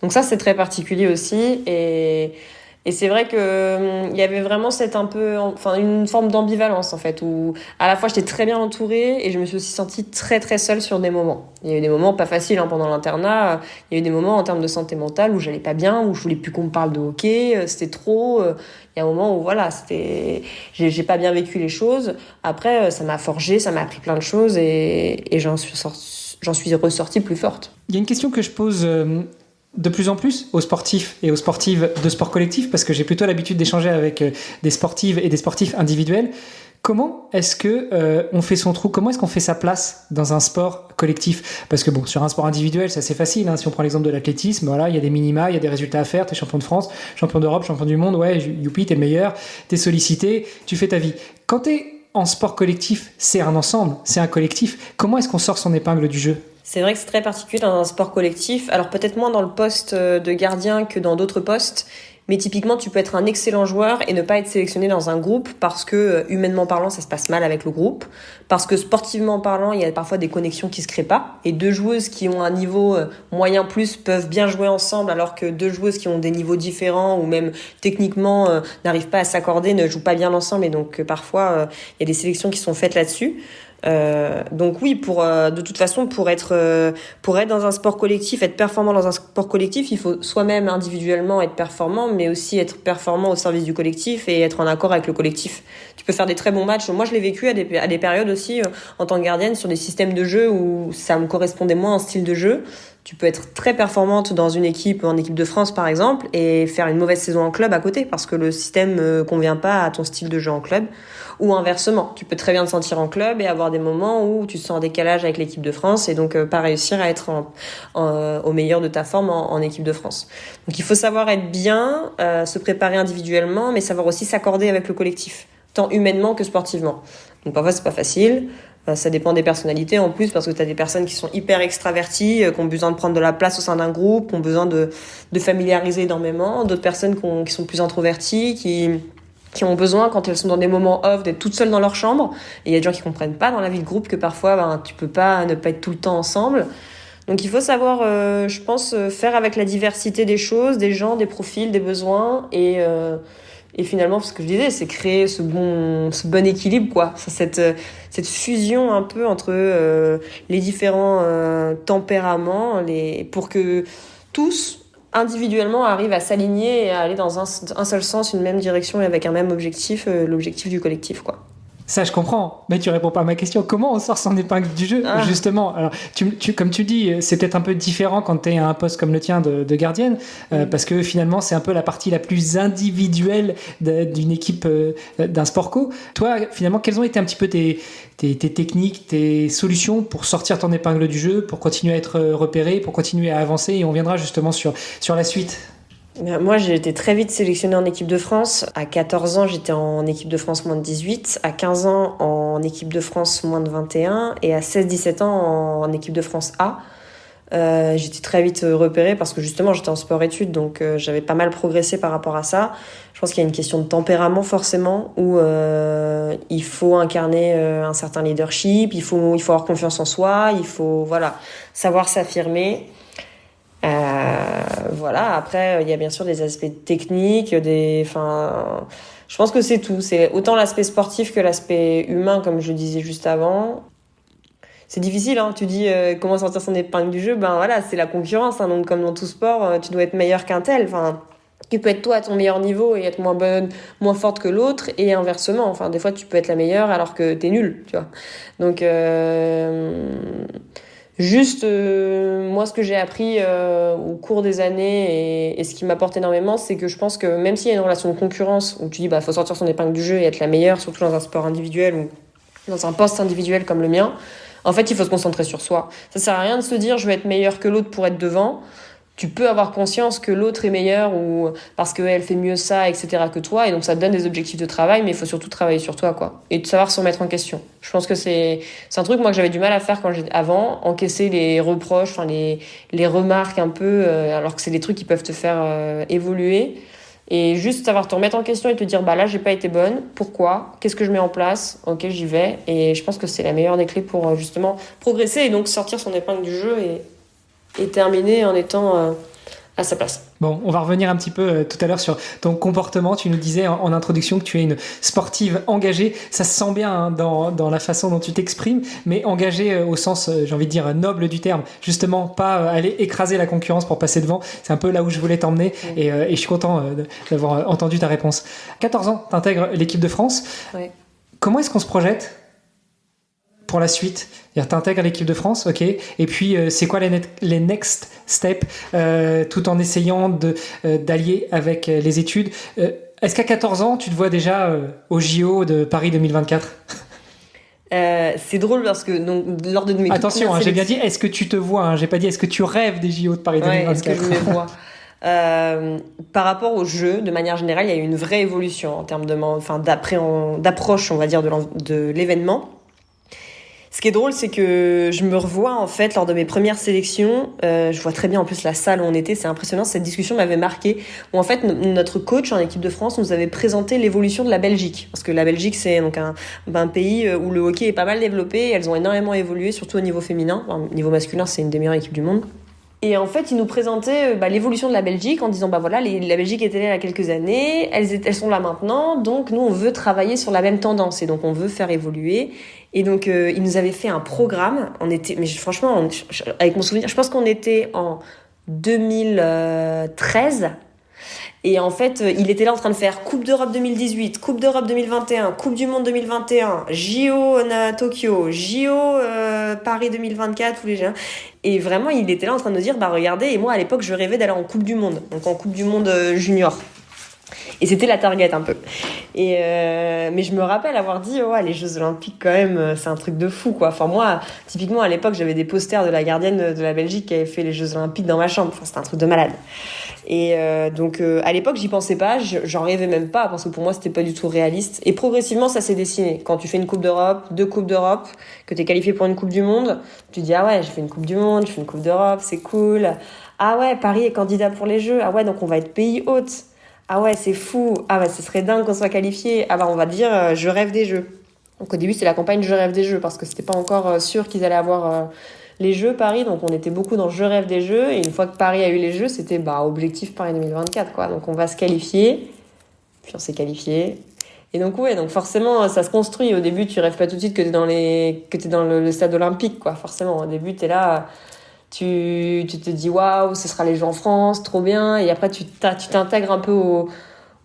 Donc ça, c'est très particulier aussi. Et c'est vrai que il y avait vraiment une forme d'ambivalence en fait, où à la fois j'étais très bien entourée et je me suis aussi sentie très très seule sur des moments. Il y a eu des moments pas faciles pendant l'internat. Il y a eu des moments en termes de santé mentale où j'allais pas bien, où je voulais plus qu'on me parle de hockey, c'était trop. Il y a un moment où j'ai pas bien vécu les choses. Après, ça m'a forgé, ça m'a appris plein de choses et j'en suis ressortie plus forte.
Il y a une question que je pose de plus en plus aux sportifs et aux sportives de sport collectif, parce que j'ai plutôt l'habitude d'échanger avec des sportives et des sportifs individuels. Comment est-ce que on fait son trou? Comment est-ce qu'on fait sa place dans un sport collectif? Parce que bon, sur un sport individuel, c'est assez facile. Si on prend l'exemple de l'athlétisme, voilà, il y a des minima, il y a des résultats à faire. T'es champion de France, champion d'Europe, champion du monde. Ouais, youpi, t'es le meilleur. T'es sollicité, tu fais ta vie. Quand t'es en sport collectif, c'est un ensemble, c'est un collectif. Comment est-ce qu'on sort son épingle du jeu?
C'est vrai que c'est très particulier dans un sport collectif. Alors peut-être moins dans le poste de gardien que dans d'autres postes, Mais typiquement, tu peux être un excellent joueur et ne pas être sélectionné dans un groupe parce que, humainement parlant, ça se passe mal avec le groupe. Parce que sportivement parlant, il y a parfois des connexions qui se créent pas. Et deux joueuses qui ont un niveau moyen plus peuvent bien jouer ensemble, alors que deux joueuses qui ont des niveaux différents ou même techniquement n'arrivent pas à s'accorder, ne jouent pas bien ensemble. Et donc, parfois, il y a des sélections qui sont faites là-dessus. Donc oui, de toute façon, pour être dans un sport collectif, être performant dans un sport collectif, il faut soi-même individuellement être performant, mais aussi être performant au service du collectif et être en accord avec le collectif. Tu peux faire des très bons matchs. Moi, je l'ai vécu à des périodes aussi en tant que gardienne sur des systèmes de jeu où ça me correspondait moins en style de jeu. Tu peux être très performante dans une équipe, en équipe de France par exemple, et faire une mauvaise saison en club à côté parce que le système convient pas à ton style de jeu en club. Ou inversement, tu peux très bien te sentir en club et avoir des moments où tu te sens en décalage avec l'équipe de France et donc pas réussir à être au meilleur de ta forme en équipe de France. Donc il faut savoir être bien, se préparer individuellement, mais savoir aussi s'accorder avec le collectif, tant humainement que sportivement. Donc parfois c'est pas facile. Ça dépend des personnalités en plus parce que tu as des personnes qui sont hyper extraverties, qui ont besoin de prendre de la place au sein d'un groupe, qui ont besoin de familiariser énormément. D'autres personnes qui sont plus introverties, qui ont besoin, quand elles sont dans des moments off, d'être toutes seules dans leur chambre. Et il y a des gens qui comprennent pas dans la vie de groupe que parfois, tu peux pas ne pas être tout le temps ensemble. Donc il faut savoir, je pense, faire avec la diversité des choses, des gens, des profils, des besoins et finalement, ce que je disais, c'est créer ce bon équilibre, quoi. Cette fusion un peu entre les différents tempéraments, pour que tous individuellement arrivent à s'aligner et à aller dans un seul sens, une même direction et avec un même objectif, l'objectif du collectif, quoi.
Ça, je comprends, mais tu réponds pas à ma question. Comment on sort son épingle du jeu, justement? Alors, comme tu dis, c'est peut-être un peu différent quand tu es à un poste comme le tien de gardienne, parce que finalement, c'est un peu la partie la plus individuelle d'une équipe, d'un sport co. Toi, finalement, quelles ont été un petit peu tes techniques, tes solutions pour sortir ton épingle du jeu, pour continuer à être repéré, pour continuer à avancer? Et on viendra justement sur la suite.
Moi, j'ai été très vite sélectionnée en équipe de France. À 14 ans, j'étais en équipe de France moins de 18. À 15 ans, en équipe de France moins de 21. Et à 16-17 ans, en équipe de France A. J'étais très vite repérée parce que justement, j'étais en sport-études. Donc, j'avais pas mal progressé par rapport à ça. Je pense qu'il y a une question de tempérament forcément où il faut incarner un certain leadership. Il faut avoir confiance en soi. Il faut savoir s'affirmer. Après il y a bien sûr des aspects techniques, je pense que c'est tout, c'est autant l'aspect sportif que l'aspect humain comme je disais juste avant. C'est difficile, hein. Tu dis comment sortir son épingle du jeu, c'est la concurrence, hein. Donc comme dans tout sport, tu dois être meilleur qu'un tel, tu peux être toi à ton meilleur niveau et être moins bonne, moins forte que l'autre et inversement, des fois tu peux être la meilleure alors que t'es nulle, tu vois. Donc moi, ce que j'ai appris au cours des années et ce qui m'apporte énormément, c'est que je pense que même s'il y a une relation de concurrence où tu dis faut sortir son épingle du jeu et être la meilleure, surtout dans un sport individuel ou dans un poste individuel comme le mien, en fait, il faut se concentrer sur soi. Ça sert à rien de se dire je vais être meilleur que l'autre pour être devant. Tu peux avoir conscience que l'autre est meilleur ou parce qu'elle fait mieux ça, etc. que toi. Et donc, ça te donne des objectifs de travail, mais il faut surtout travailler sur toi, quoi. Et de savoir se remettre en question. Je pense que c'est un truc, moi, que j'avais du mal à faire avant, encaisser les reproches, les remarques un peu, alors que c'est des trucs qui peuvent te faire évoluer. Et juste savoir te remettre en question et te dire, là, j'ai pas été bonne. Pourquoi? Qu'est-ce que je mets en place? Ok, j'y vais. Et je pense que c'est la meilleure des clés pour justement progresser et donc sortir son épingle du jeu et terminer en étant à sa place.
Bon, on va revenir un petit peu tout à l'heure sur ton comportement. Tu nous disais en introduction que tu es une sportive engagée. Ça se sent bien dans la façon dont tu t'exprimes, mais engagée au sens, j'ai envie de dire, noble du terme. Justement, pas aller écraser la concurrence pour passer devant. C'est un peu là où je voulais t'emmener et je suis content d'avoir entendu ta réponse. 14 ans, tu intègres l'équipe de France.
Ouais.
Comment est-ce qu'on se projette pour la suite? T'intègres l'équipe de France, ok. Et puis, c'est quoi les next steps, tout en essayant d'allier avec les études? Est-ce qu'à 14 ans, tu te vois déjà au JO de Paris 2024?
C'est drôle parce que lors de mes
attention, j'ai bien dit est-ce que tu te vois, j'ai pas dit est-ce que tu rêves des JO de Paris 2024.
Est-ce que je me vois? Par rapport au jeu, de manière générale, il y a eu une vraie évolution en termes d'approche, on va dire, de l'événement. Ce qui est drôle, c'est que je me revois en fait lors de mes premières sélections. Je vois très bien en plus la salle où on était, c'est impressionnant. Cette discussion m'avait marqué. Où en fait notre coach en équipe de France nous avait présenté l'évolution de la Belgique, parce que la Belgique c'est donc un pays où le hockey est pas mal développé. Elles ont énormément évolué, surtout au niveau féminin. Enfin, au niveau masculin, c'est une des meilleures équipes du monde. Et en fait, ils nous présentaient l'évolution de la Belgique en disant voilà, la Belgique était là il y a quelques années, elles sont là maintenant, donc nous on veut travailler sur la même tendance et donc on veut faire évoluer. Et donc ils nous avaient fait un programme. Franchement, avec mon souvenir, je pense qu'on était en 2013. Et en fait, il était là en train de faire Coupe d'Europe 2018, Coupe d'Europe 2021, Coupe du Monde 2021, JO Tokyo, JO Paris 2024, tous les gens. Et vraiment, il était là en train de nous dire, regardez, et moi à l'époque, je rêvais d'aller en Coupe du Monde, donc en Coupe du Monde junior. Et c'était la target un peu. Mais je me rappelle avoir dit, les Jeux Olympiques quand même, c'est un truc de fou, quoi. Enfin moi, typiquement à l'époque, j'avais des posters de la gardienne de la Belgique qui avait fait les Jeux Olympiques dans ma chambre. Enfin, c'était un truc de malade. Et donc à l'époque, j'y pensais pas, j'en rêvais même pas, parce que pour moi, c'était pas du tout réaliste. Et progressivement, ça s'est dessiné. Quand tu fais une Coupe d'Europe, 2 Coupes d'Europe, que t'es qualifié pour une Coupe du Monde, tu dis ah ouais, j'ai fait une Coupe du Monde, j'ai fait une Coupe d'Europe, c'est cool. Ah ouais, Paris est candidat pour les Jeux. Ah ouais, donc on va être pays hôte. Ah ouais, c'est fou. Ah ouais, ce serait dingue qu'on soit qualifié. Ah on va dire je rêve des Jeux. Donc au début, c'était la campagne je rêve des Jeux, parce que c'était pas encore sûr qu'ils allaient avoir les Jeux Paris, donc on était beaucoup dans je rêve des Jeux, et une fois que Paris a eu les Jeux, c'était objectif Paris 2024, quoi. Donc on va se qualifier, puis on s'est qualifié. Et donc donc forcément ça se construit. Au début, tu rêves pas tout de suite que t'es dans le stade olympique, quoi. Forcément, au début, t'es là, tu te dis waouh, ce sera les Jeux en France, trop bien, et après tu t'intègres un peu au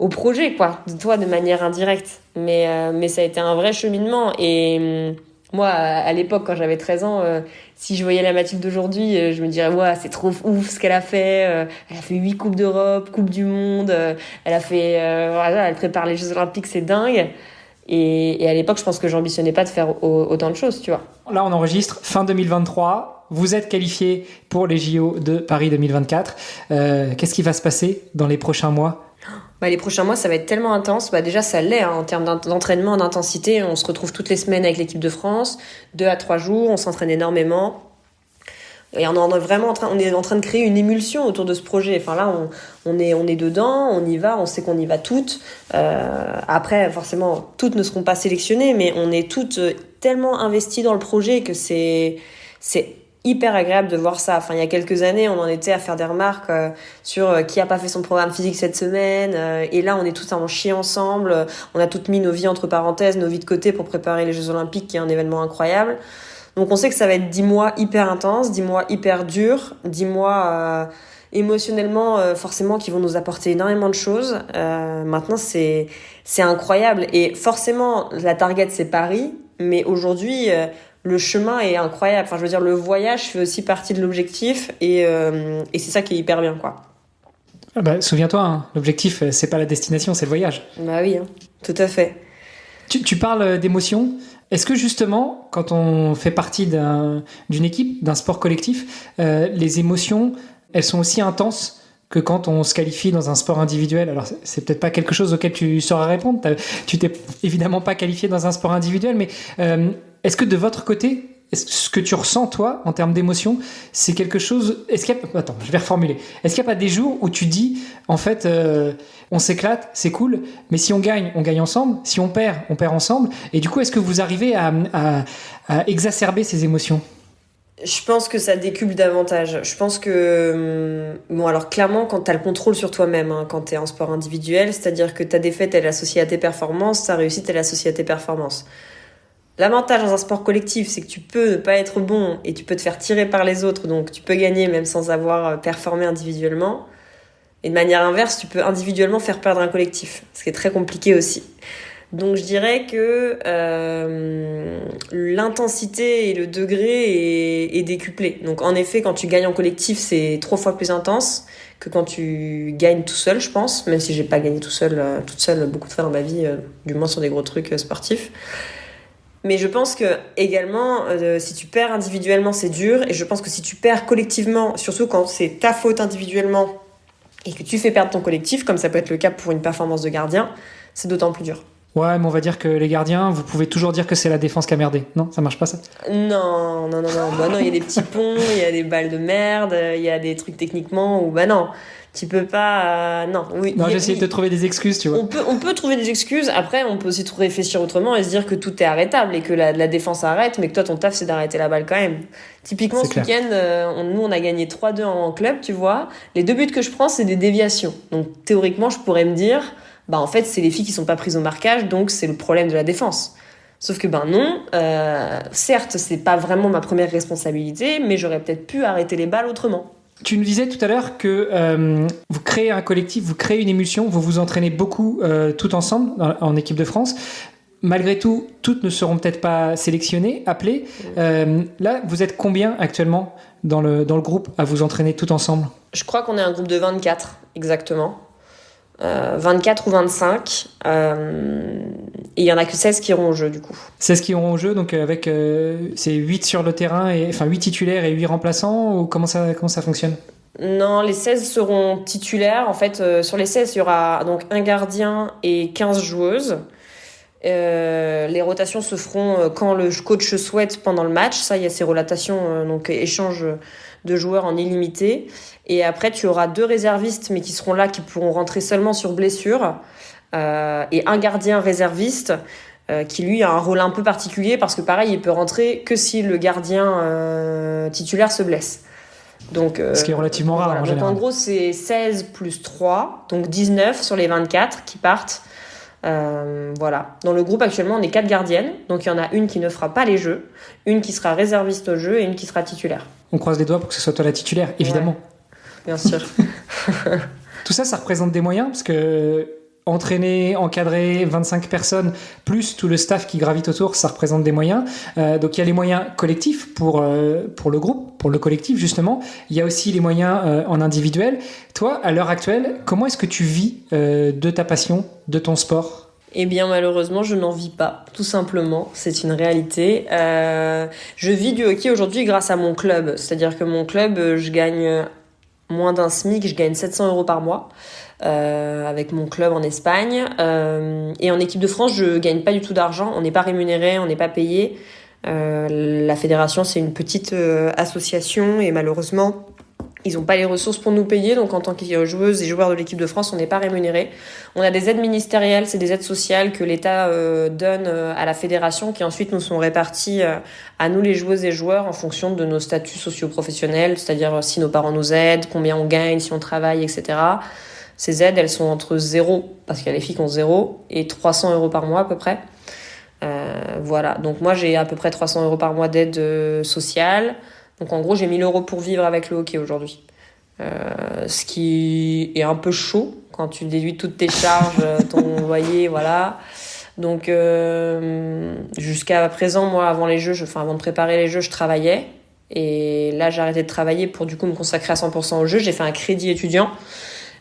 projet, quoi, de toi, de manière indirecte. Mais ça a été un vrai cheminement. Et moi, à l'époque, quand j'avais 13 ans, si je voyais la Mathilde d'aujourd'hui, je me dirais, c'est trop ouf ce qu'elle a fait. Elle a fait 8 Coupes d'Europe, Coupe du Monde. Elle a fait, elle prépare les Jeux Olympiques, c'est dingue. Et à l'époque, je pense que j'ambitionnais pas de faire autant de choses, tu vois.
Là, on enregistre fin 2023. Vous êtes qualifié pour les JO de Paris 2024. Qu'est-ce qui va se passer dans les prochains mois ?
Les prochains mois, ça va être tellement intense. Déjà, ça l'est en termes d'entraînement, d'intensité. On se retrouve toutes les semaines avec l'équipe de France, 2 à 3 jours. On s'entraîne énormément. Et on est en train de créer une émulsion autour de ce projet. Enfin là, on est dedans, on y va, on sait qu'on y va toutes. Après, forcément, toutes ne seront pas sélectionnées, mais on est toutes tellement investies dans le projet que c'est hyper agréable de voir ça. Enfin, il y a quelques années, on en était à faire des remarques sur qui a pas fait son programme physique cette semaine. Et là, on est tous en chier ensemble. On a toutes mis nos vies entre parenthèses, nos vies de côté pour préparer les Jeux Olympiques, qui est un événement incroyable. Donc, on sait que ça va être 10 mois hyper intenses, 10 mois hyper durs, 10 mois émotionnellement, forcément, qui vont nous apporter énormément de choses. Maintenant, c'est incroyable. Et forcément, la target, c'est Paris. Mais aujourd'hui, le chemin est incroyable. Enfin, je veux dire, le voyage fait aussi partie de l'objectif, et c'est ça qui est hyper bien, quoi.
Souviens-toi, l'objectif, c'est pas la destination, c'est le voyage.
Oui, tout à fait.
Tu parles d'émotion. Est-ce que justement, quand on fait partie d'une équipe, d'un sport collectif, les émotions, elles sont aussi intenses que quand on se qualifie dans un sport individuel? Alors, c'est peut-être pas quelque chose auquel tu sauras répondre. Tu t'es évidemment pas qualifié dans un sport individuel, mais est-ce que de votre côté, ce que tu ressens, toi, en termes d'émotion, c'est quelque chose... Attends, je vais reformuler. Est-ce qu'il n'y a pas des jours où tu dis, en fait, on s'éclate, c'est cool, mais si on gagne ensemble. Si on perd ensemble. Et du coup, est-ce que vous arrivez à exacerber ces émotions ?
Je pense que ça décuple davantage. Je pense que... alors clairement, quand tu as le contrôle sur toi-même, quand tu es en sport individuel, c'est-à-dire que ta défaite, elle est associée à tes performances, ta réussite, elle est associée à tes performances. L'avantage dans un sport collectif, c'est que tu peux ne pas être bon et tu peux te faire tirer par les autres, donc tu peux gagner même sans avoir performé individuellement. Et de manière inverse, tu peux individuellement faire perdre un collectif, ce qui est très compliqué aussi. Donc je dirais que l'intensité et le degré est décuplé. Donc en effet, quand tu gagnes en collectif, c'est 3 fois plus intense que quand tu gagnes tout seul, je pense, même si j'ai pas gagné toute seule beaucoup de fois dans ma vie, du moins sur des gros trucs sportifs. Mais je pense que également, si tu perds individuellement, c'est dur. Et je pense que si tu perds collectivement, surtout quand c'est ta faute individuellement et que tu fais perdre ton collectif, comme ça peut être le cas pour une performance de gardien, c'est d'autant plus dur.
Ouais, mais on va dire que les gardiens, vous pouvez toujours dire que c'est la défense qui a merdé. Non, ça marche pas ça?
Non. Bah non, il y a des petits ponts, il y a des balles de merde, il y a des trucs techniquement où bah non, tu peux pas. Non, oui.
Non, j'ai essayé de te trouver des excuses, tu vois.
On peut trouver des excuses. Après, on peut aussi réfléchir autrement et se dire que tout est arrêtable et que la défense arrête, mais que toi, ton taf, c'est d'arrêter la balle quand même. Typiquement,
C'est
ce week-end, nous, on a gagné 3-2 en club, tu vois. Les 2 buts que je prends, c'est des déviations. Donc, théoriquement, je pourrais me dire, bah, en fait, c'est les filles qui sont pas prises au marquage, donc c'est le problème de la défense. Sauf que, ben non, certes, c'est pas vraiment ma première responsabilité, mais j'aurais peut-être pu arrêter les balles autrement.
Tu nous disais tout à l'heure que vous créez un collectif, vous créez une émulsion, vous vous entraînez beaucoup tout ensemble en équipe de France. Malgré tout, toutes ne seront peut-être pas sélectionnées, appelées. Là, vous êtes combien actuellement dans le groupe à vous entraîner tout ensemble?
Je crois qu'on est un groupe de 24, exactement. 24 ou 25. Et il y en a que 16 qui iront au jeu, du coup.
16 qui iront au jeu, donc avec c'est 8 sur le terrain, enfin 8 titulaires et 8 remplaçants, ou comment ça fonctionne?
Non, les 16 seront titulaires. En fait, sur les 16, il y aura donc un gardien et 15 joueuses. Les rotations se feront quand le coach souhaite pendant le match. Ça, il y a ces rotations, donc échange de joueurs en illimité. Et après, tu auras 2 réservistes, mais qui seront là, qui pourront rentrer seulement sur blessure. Et un gardien réserviste qui, lui, a un rôle un peu particulier parce que, pareil, il peut rentrer que si le gardien titulaire se blesse. Donc,
ce qui est relativement rare en général.
Donc, en gros, c'est 16 plus 3, donc 19 sur les 24 qui partent. Voilà. Dans le groupe actuellement, on est 4 gardiennes, donc il y en a une qui ne fera pas les jeux, une qui sera réserviste au jeu et une qui sera titulaire.
On croise les doigts pour que ce soit toi la titulaire, évidemment.
Ouais, bien sûr.
Tout ça, ça représente des moyens, parce que entraîner, encadrer 25 personnes, plus tout le staff qui gravite autour, ça représente des moyens. Donc il y a les moyens collectifs pour le groupe, pour le collectif justement. Il y a aussi les moyens en individuel. Toi, à l'heure actuelle, comment est-ce que tu vis de ta passion, de ton sport ?
Eh bien, malheureusement, je n'en vis pas, tout simplement. C'est une réalité. Je vis du hockey aujourd'hui grâce à mon club. C'est-à-dire que mon club, je gagne moins d'un SMIC, je gagne 700 € par mois. Avec mon club en Espagne. Et en équipe de France, je gagne pas du tout d'argent. On n'est pas rémunéré, on n'est pas payé. La fédération, c'est une petite association et malheureusement, ils n'ont pas les ressources pour nous payer. Donc, en tant que joueuse et joueur de l'équipe de France, on n'est pas rémunéré. On a des aides ministérielles, c'est des aides sociales que l'État donne à la fédération qui ensuite nous sont réparties à nous les joueuses et joueurs en fonction de nos statuts socio-professionnels, c'est-à-dire si nos parents nous aident, combien on gagne, si on travaille, etc. Ces aides, elles sont entre 0, parce qu'il y a les filles qui ont 0, et 300 € par mois à peu près. Voilà, donc moi j'ai à peu près 300 € par mois d'aide sociale. Donc en gros, j'ai 1 000 € pour vivre avec le hockey aujourd'hui. Ce qui est un peu chaud quand tu déduis toutes tes charges, ton loyer, voilà. Donc jusqu'à présent, moi, avant de préparer les jeux, je travaillais. Et là, j'ai arrêté de travailler pour du coup me consacrer à 100% aux jeux. J'ai fait un crédit étudiant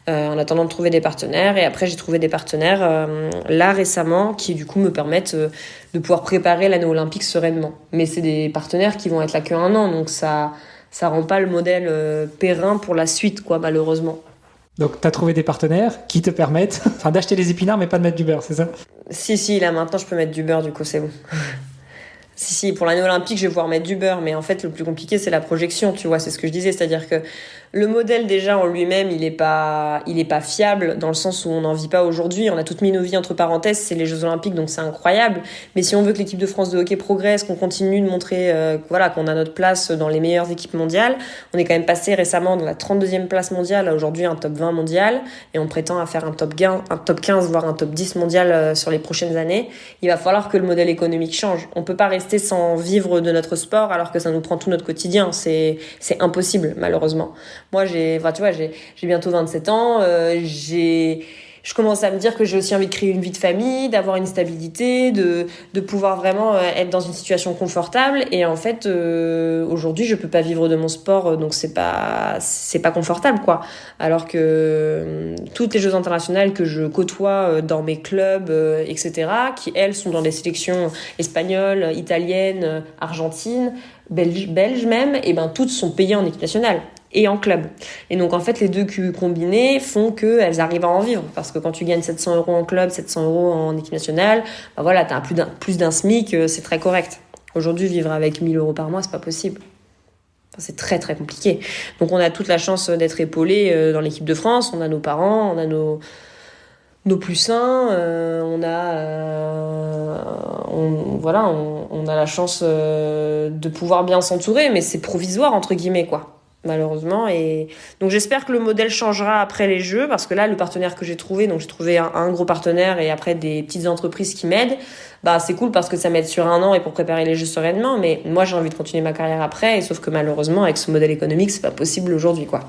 en attendant de trouver des partenaires. Et après, j'ai trouvé des partenaires là récemment qui du coup me permettent de pouvoir préparer l'année olympique sereinement. Mais c'est des partenaires qui vont être là qu'un an, donc ça rend pas le modèle périn pour la suite, quoi, malheureusement.
Donc, tu as trouvé des partenaires qui te permettent d'acheter des épinards, mais pas de mettre du beurre, c'est ça ?
Si, là maintenant je peux mettre du beurre, du coup c'est bon. Si, pour l'année olympique, je vais pouvoir mettre du beurre, mais en fait, le plus compliqué, c'est la projection, tu vois, c'est ce que je disais, c'est-à-dire que le modèle, déjà, en lui-même, il est pas fiable, dans le sens où on n'en vit pas aujourd'hui, on a toutes mis nos vies entre parenthèses, c'est les Jeux Olympiques, donc c'est incroyable, mais si on veut que l'équipe de France de hockey progresse, qu'on continue de montrer, qu'on a notre place dans les meilleures équipes mondiales, on est quand même passé récemment dans la 32e place mondiale, à aujourd'hui un top 20 mondial, et on prétend à faire un top 15, voire un top 10 mondial sur les prochaines années. Il va falloir que le modèle économique change. On peut pas rester sans vivre de notre sport alors que ça nous prend tout notre quotidien. C'est impossible, malheureusement. Moi, j'ai bientôt 27 ans, je commence à me dire que j'ai aussi envie de créer une vie de famille, d'avoir une stabilité, de pouvoir vraiment être dans une situation confortable. Et en fait, aujourd'hui, je peux pas vivre de mon sport, donc c'est pas confortable, quoi. Alors que toutes les Jeux internationales que je côtoie dans mes clubs, etc., qui elles sont dans des sélections espagnoles, italiennes, argentines, belges même, et ben toutes sont payées en équipe nationale. et en club. Et donc en fait les deux combinés font qu'elles arrivent à en vivre, parce que quand tu gagnes 700 € en club, 700 € en équipe nationale, bah voilà, t'as plus d'un SMIC, c'est très correct. Aujourd'hui, vivre avec 1 000 € par mois, c'est pas possible. Enfin, c'est très très compliqué. Donc on a toute la chance d'être épaulés dans l'équipe de France, on a nos parents, on a nos plus sains, on a la chance de pouvoir bien s'entourer, mais c'est provisoire entre guillemets quoi, malheureusement. Et donc j'espère que le modèle changera après les Jeux, parce que là le partenaire que j'ai trouvé, donc j'ai trouvé un gros partenaire et après des petites entreprises qui m'aident, bah c'est cool parce que ça m'aide sur 1 an et pour préparer les Jeux sereinement, mais moi j'ai envie de continuer ma carrière après, et sauf que malheureusement avec ce modèle économique c'est pas possible aujourd'hui quoi.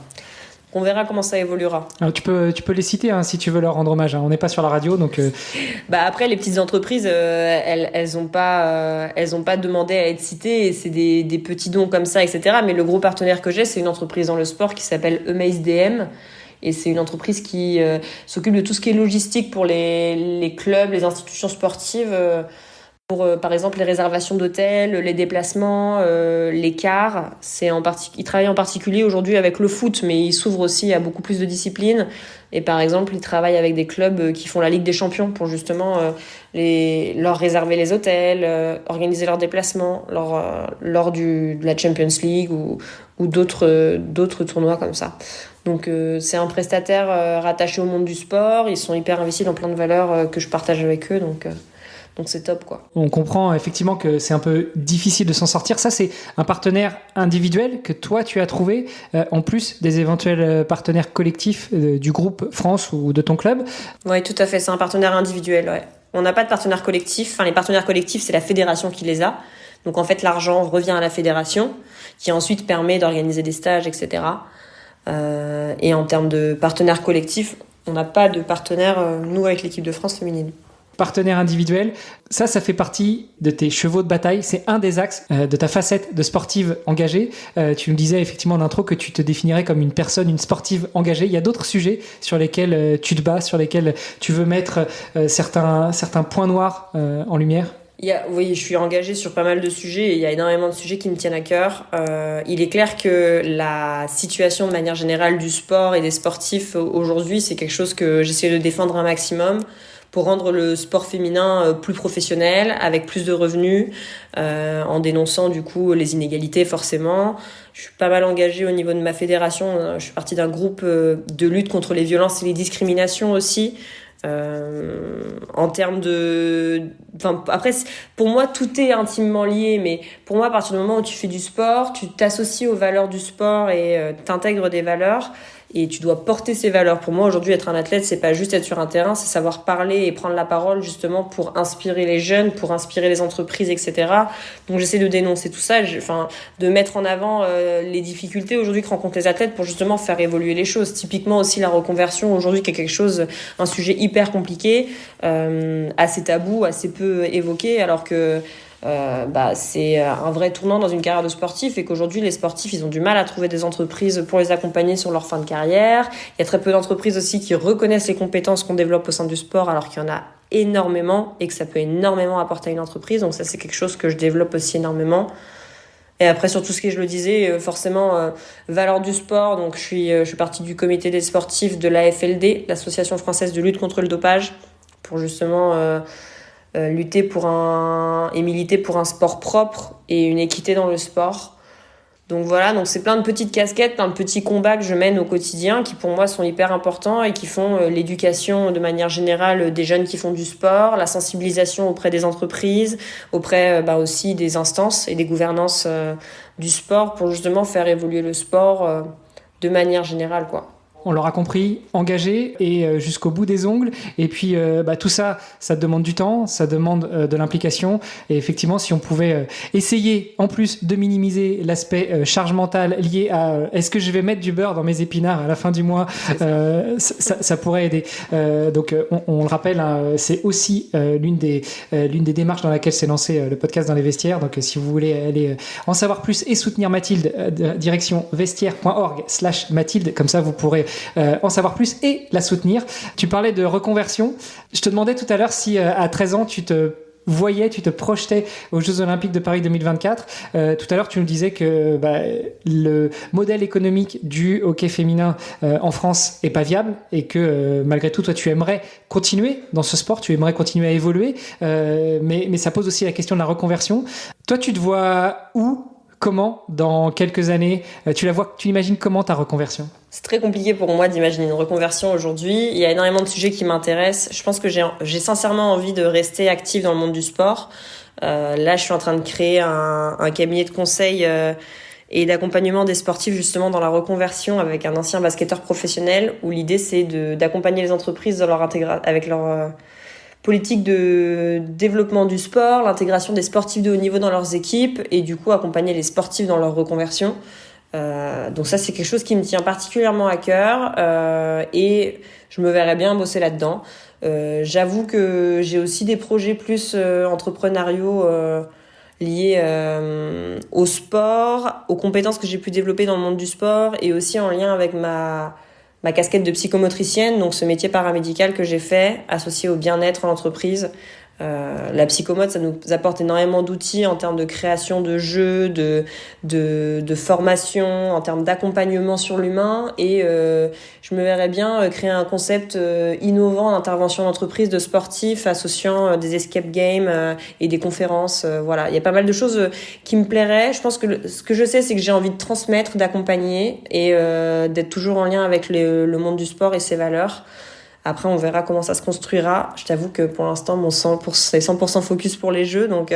On verra comment ça évoluera.
Alors, tu peux les citer si tu veux leur rendre hommage. On n'est pas sur la radio, donc.
Après, les petites entreprises, elles ont pas demandé à être citées. Et c'est des petits dons comme ça, etc. Mais le gros partenaire que j'ai, c'est une entreprise dans le sport qui s'appelle Amaze DM. Et c'est une entreprise qui s'occupe de tout ce qui est logistique pour les clubs, les institutions sportives. Pour, par exemple, les réservations d'hôtels, les déplacements, les cars. Ils travaillent en particulier aujourd'hui avec le foot, mais ils s'ouvrent aussi à beaucoup plus de disciplines. Et par exemple, ils travaillent avec des clubs qui font la Ligue des Champions pour justement leur réserver les hôtels, organiser leurs déplacements lors de la Champions League ou d'autres tournois comme ça. Donc c'est un prestataire rattaché au monde du sport. Ils sont hyper investis dans plein de valeurs que je partage avec eux. Donc c'est top quoi.
On comprend effectivement que c'est un peu difficile de s'en sortir. Ça, c'est un partenaire individuel que toi tu as trouvé en plus des éventuels partenaires collectifs du groupe France ou de ton club.
Oui, tout à fait. C'est un partenaire individuel. Ouais. On n'a pas de partenaire collectif. Enfin, les partenaires collectifs, c'est la fédération qui les a. Donc en fait, l'argent revient à la fédération, qui ensuite permet d'organiser des stages, etc. Et en termes de partenaires collectifs, on n'a pas de partenaire nous avec l'équipe de France féminine.
Partenaire individuel, ça fait partie de tes chevaux de bataille, c'est un des axes de ta facette de sportive engagée. Tu nous disais effectivement en intro que tu te définirais comme une sportive engagée. Il y a d'autres sujets sur lesquels tu te bats, sur lesquels tu veux mettre certains points noirs en lumière?
Oui, je suis engagée sur pas mal de sujets et il y a énormément de sujets qui me tiennent à cœur. Il est clair que la situation de manière générale du sport et des sportifs aujourd'hui, c'est quelque chose que j'essaie de défendre un maximum, pour rendre le sport féminin plus professionnel, avec plus de revenus, en dénonçant du coup les inégalités forcément. Je suis pas mal engagée au niveau de ma fédération. Je suis partie d'un groupe de lutte contre les violences et les discriminations aussi. En termes après, pour moi, tout est intimement lié, mais pour moi, à partir du moment où tu fais du sport, tu t'associes aux valeurs du sport et t'intègres des valeurs. Et tu dois porter ces valeurs. Pour moi, aujourd'hui, être un athlète, c'est pas juste être sur un terrain, c'est savoir parler et prendre la parole justement pour inspirer les jeunes, pour inspirer les entreprises, etc. Donc, j'essaie de dénoncer tout ça, de mettre en avant les difficultés aujourd'hui que rencontrent les athlètes pour justement faire évoluer les choses. Typiquement aussi la reconversion aujourd'hui, qui est quelque chose, un sujet hyper compliqué, assez tabou, assez peu évoqué, alors que c'est un vrai tournant dans une carrière de sportif, et qu'aujourd'hui les sportifs ils ont du mal à trouver des entreprises pour les accompagner sur leur fin de carrière. Il y a très peu d'entreprises aussi qui reconnaissent les compétences qu'on développe au sein du sport, alors qu'il y en a énormément et que ça peut énormément apporter à une entreprise. Donc ça, c'est quelque chose que je développe aussi énormément. Et après, sur tout ce qui, je le disais, forcément, valeur du sport. Donc je suis partie du comité des sportifs de l'AFLD, l'Association française de lutte contre le dopage, pour justement lutter et militer pour un sport propre et une équité dans le sport. Donc voilà, donc c'est plein de petites casquettes, plein de petits combats que je mène au quotidien, qui pour moi sont hyper importants et qui font l'éducation de manière générale des jeunes qui font du sport, la sensibilisation auprès des entreprises, auprès aussi des instances et des gouvernances du sport, pour justement faire évoluer le sport de manière générale, quoi.
On l'aura compris, engagé et jusqu'au bout des ongles. Et puis tout ça, ça demande du temps, ça demande de l'implication. Et effectivement, si on pouvait essayer, en plus de minimiser l'aspect charge mentale lié à est-ce que je vais mettre du beurre dans mes épinards à la fin du mois, ça pourrait aider. Donc on le rappelle, hein, c'est aussi l'une des démarches dans laquelle s'est lancé le podcast Dans les vestiaires. Donc si vous voulez aller en savoir plus et soutenir Mathilde, direction vestiaire.org/Mathilde, comme ça vous pourrez en savoir plus et la soutenir. Tu parlais de reconversion. Je te demandais tout à l'heure si à 13 ans tu te voyais, tu te projetais aux Jeux Olympiques de Paris 2024. Tout à l'heure, tu nous disais que le modèle économique du hockey féminin en France est pas viable et que malgré tout, toi, tu aimerais continuer dans ce sport, tu aimerais continuer à évoluer, mais ça pose aussi la question de la reconversion. Toi, tu te vois où, comment, dans quelques années? Tu imagines comment ta reconversion?
C'est très compliqué pour moi d'imaginer une reconversion aujourd'hui. Il y a énormément de sujets qui m'intéressent. Je pense que j'ai sincèrement envie de rester active dans le monde du sport. Là, je suis en train de créer un cabinet de conseil et d'accompagnement des sportifs justement dans la reconversion avec un ancien basketteur professionnel où l'idée c'est d'accompagner les entreprises dans avec leur politique de développement du sport, l'intégration des sportifs de haut niveau dans leurs équipes et du coup accompagner les sportifs dans leur reconversion. Donc ça c'est quelque chose qui me tient particulièrement à cœur et je me verrais bien bosser là-dedans. J'avoue que j'ai aussi des projets plus entrepreneuriaux liés au sport, aux compétences que j'ai pu développer dans le monde du sport et aussi en lien avec ma casquette de psychomotricienne, donc ce métier paramédical que j'ai fait, associé au bien-être en entreprise. La psychomote, ça nous apporte énormément d'outils en termes de création de jeux, de formation, en termes d'accompagnement sur l'humain. Et je me verrais bien créer un concept innovant d'intervention d'entreprise de sportifs associant des escape games et des conférences. Voilà, il y a pas mal de choses qui me plairaient. Je pense que ce que je sais, c'est que j'ai envie de transmettre, d'accompagner et d'être toujours en lien avec le monde du sport et ses valeurs. Après, on verra comment ça se construira. Je t'avoue que pour l'instant, c'est 100% focus pour les Jeux. Donc,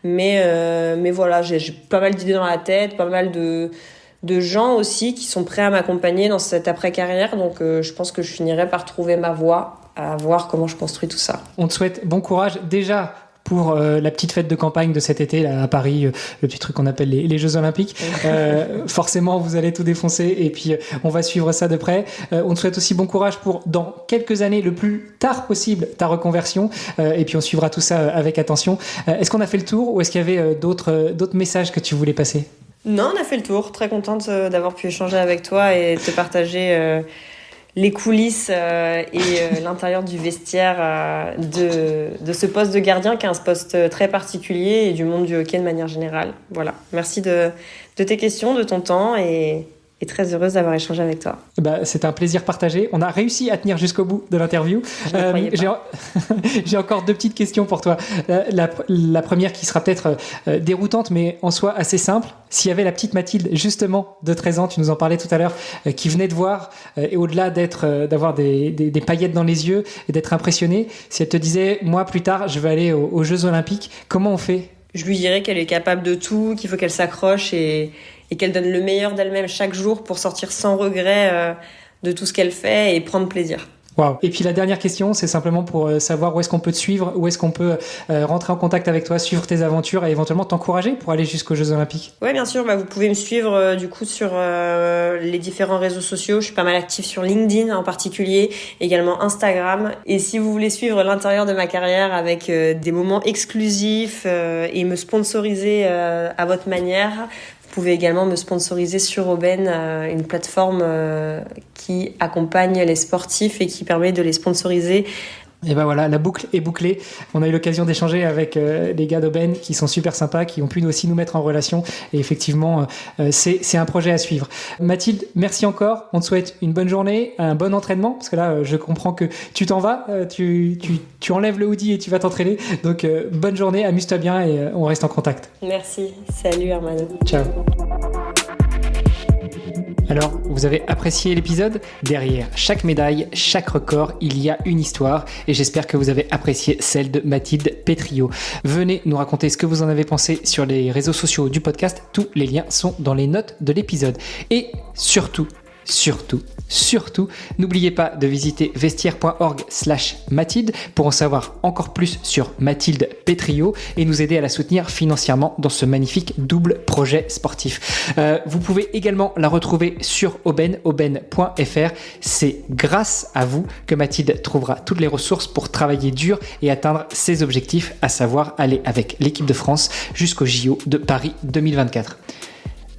mais voilà, j'ai pas mal d'idées dans la tête, pas mal de gens aussi qui sont prêts à m'accompagner dans cette après-carrière. Donc, je pense que je finirai par trouver ma voie, à voir comment je construis tout ça.
On te souhaite bon courage déjà pour la petite fête de campagne de cet été là, à Paris, le petit truc qu'on appelle les Jeux Olympiques. Forcément, vous allez tout défoncer et puis on va suivre ça de près. On te souhaite aussi bon courage pour, dans quelques années, le plus tard possible, ta reconversion. Et puis on suivra tout ça avec attention. Est-ce qu'on a fait le tour ou est-ce qu'il y avait d'autres messages que tu voulais passer ?
Non, on a fait le tour. Très contente d'avoir pu échanger avec toi et te partager les coulisses et l'intérieur du vestiaire de ce poste de gardien qui est un poste très particulier et du monde du hockey de manière générale. Voilà. Merci de tes questions, de ton temps et très heureuse d'avoir échangé avec toi.
C'était un plaisir partagé. On a réussi à tenir jusqu'au bout de l'interview. J'ai encore 2 petites questions pour toi. La première qui sera peut-être déroutante, mais en soi assez simple. S'il y avait la petite Mathilde, justement, de 13 ans, tu nous en parlais tout à l'heure, qui venait te voir, et au-delà d'avoir des paillettes dans les yeux et d'être impressionnée, si elle te disait, moi, plus tard, je veux aller aux Jeux Olympiques, comment on fait ?
Je lui dirais qu'elle est capable de tout, qu'il faut qu'elle s'accroche et qu'elle donne le meilleur d'elle-même chaque jour pour sortir sans regret de tout ce qu'elle fait et prendre plaisir.
Wow. Et puis la dernière question, c'est simplement pour savoir où est-ce qu'on peut te suivre, où est-ce qu'on peut rentrer en contact avec toi, suivre tes aventures et éventuellement t'encourager pour aller jusqu'aux Jeux Olympiques.
Oui, bien sûr. Vous pouvez me suivre du coup sur les différents réseaux sociaux. Je suis pas mal active sur LinkedIn en particulier, également Instagram. Et si vous voulez suivre l'intérieur de ma carrière avec des moments exclusifs et me sponsoriser à votre manière, vous pouvez également me sponsoriser sur Aubaine, une plateforme qui accompagne les sportifs et qui permet de les sponsoriser.
Et voilà, la boucle est bouclée. On a eu l'occasion d'échanger avec les gars d'Aubaine qui sont super sympas, qui ont pu aussi nous mettre en relation. Et effectivement, c'est un projet à suivre. Mathilde, merci encore. On te souhaite une bonne journée, un bon entraînement, parce que là, je comprends que tu t'en vas, tu enlèves le hoodie et tu vas t'entraîner. Donc, bonne journée, amuse-toi bien et on reste en contact.
Merci. Salut Armano.
Ciao. Alors, vous avez apprécié l'épisode ? Derrière chaque médaille, chaque record, il y a une histoire et j'espère que vous avez apprécié celle de Mathilde Pétriot. Venez nous raconter ce que vous en avez pensé sur les réseaux sociaux du podcast. Tous les liens sont dans les notes de l'épisode. Et surtout, n'oubliez pas de visiter vestiaire.org/Mathilde pour en savoir encore plus sur Mathilde Pétriot et nous aider à la soutenir financièrement dans ce magnifique double projet sportif. Vous pouvez également la retrouver sur aubaine.fr. C'est grâce à vous que Mathilde trouvera toutes les ressources pour travailler dur et atteindre ses objectifs, à savoir aller avec l'équipe de France jusqu'au JO de Paris 2024.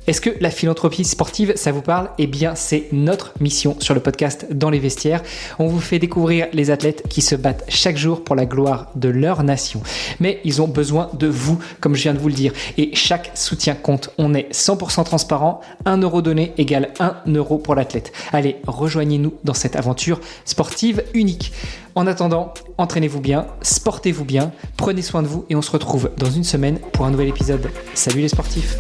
Est-ce que la philanthropie sportive, ça vous parle ? Eh bien, c'est notre mission sur le podcast Dans les vestiaires. On vous fait découvrir les athlètes qui se battent chaque jour pour la gloire de leur nation. Mais ils ont besoin de vous, comme je viens de vous le dire. Et chaque soutien compte. On est 100% transparent. 1 euro donné égale 1 euro pour l'athlète. Allez, rejoignez-nous dans cette aventure sportive unique. En attendant, entraînez-vous bien, sportez-vous bien, prenez soin de vous et on se retrouve dans une semaine pour un nouvel épisode. Salut les sportifs!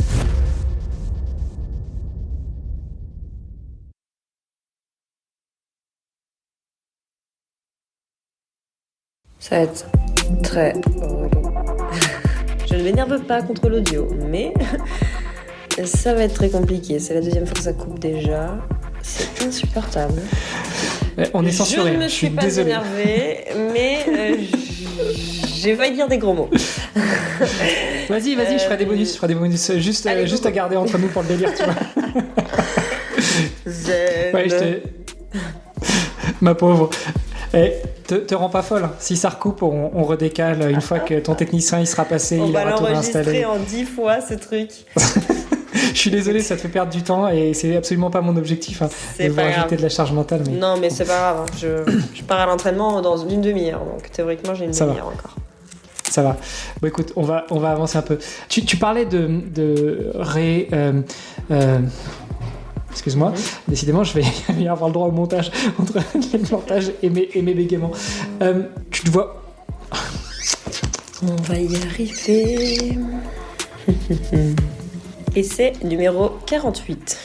Ça va être très relou. Je ne m'énerve pas contre l'audio, mais ça va être très compliqué. C'est la deuxième fois que ça coupe déjà. C'est insupportable.
On est censuré.
Je ne me suis pas
désolé.
énervée, mais j'ai failli dire des gros mots.
Vas-y, je ferai des bonus. Juste à garder entre nous pour le délire, tu vois. Ouais, ma pauvre. Te rends pas folle. Si ça recoupe, on redécale une fois que ton technicien il sera passé, il aura tout réinstallé.
On va l'enregistrer en 10 fois ce truc.
Je suis désolé, ça te fait perdre du temps et c'est absolument pas mon objectif de vous rajouter de la charge mentale. Mais...
Non, mais c'est pas grave. Je pars à l'entraînement dans une demi-heure, donc théoriquement j'ai une demi-heure encore.
Ça va. Bon, écoute, on va avancer un peu. Tu parlais excuse-moi, décidément, je vais y avoir le droit au montage entre le montage et mes bégaiements. Tu te vois.
On va y arriver. Essai numéro 48.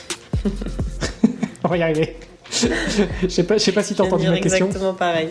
On va y arriver. Je sais pas si t'as entendu ma question.
Exactement pareil.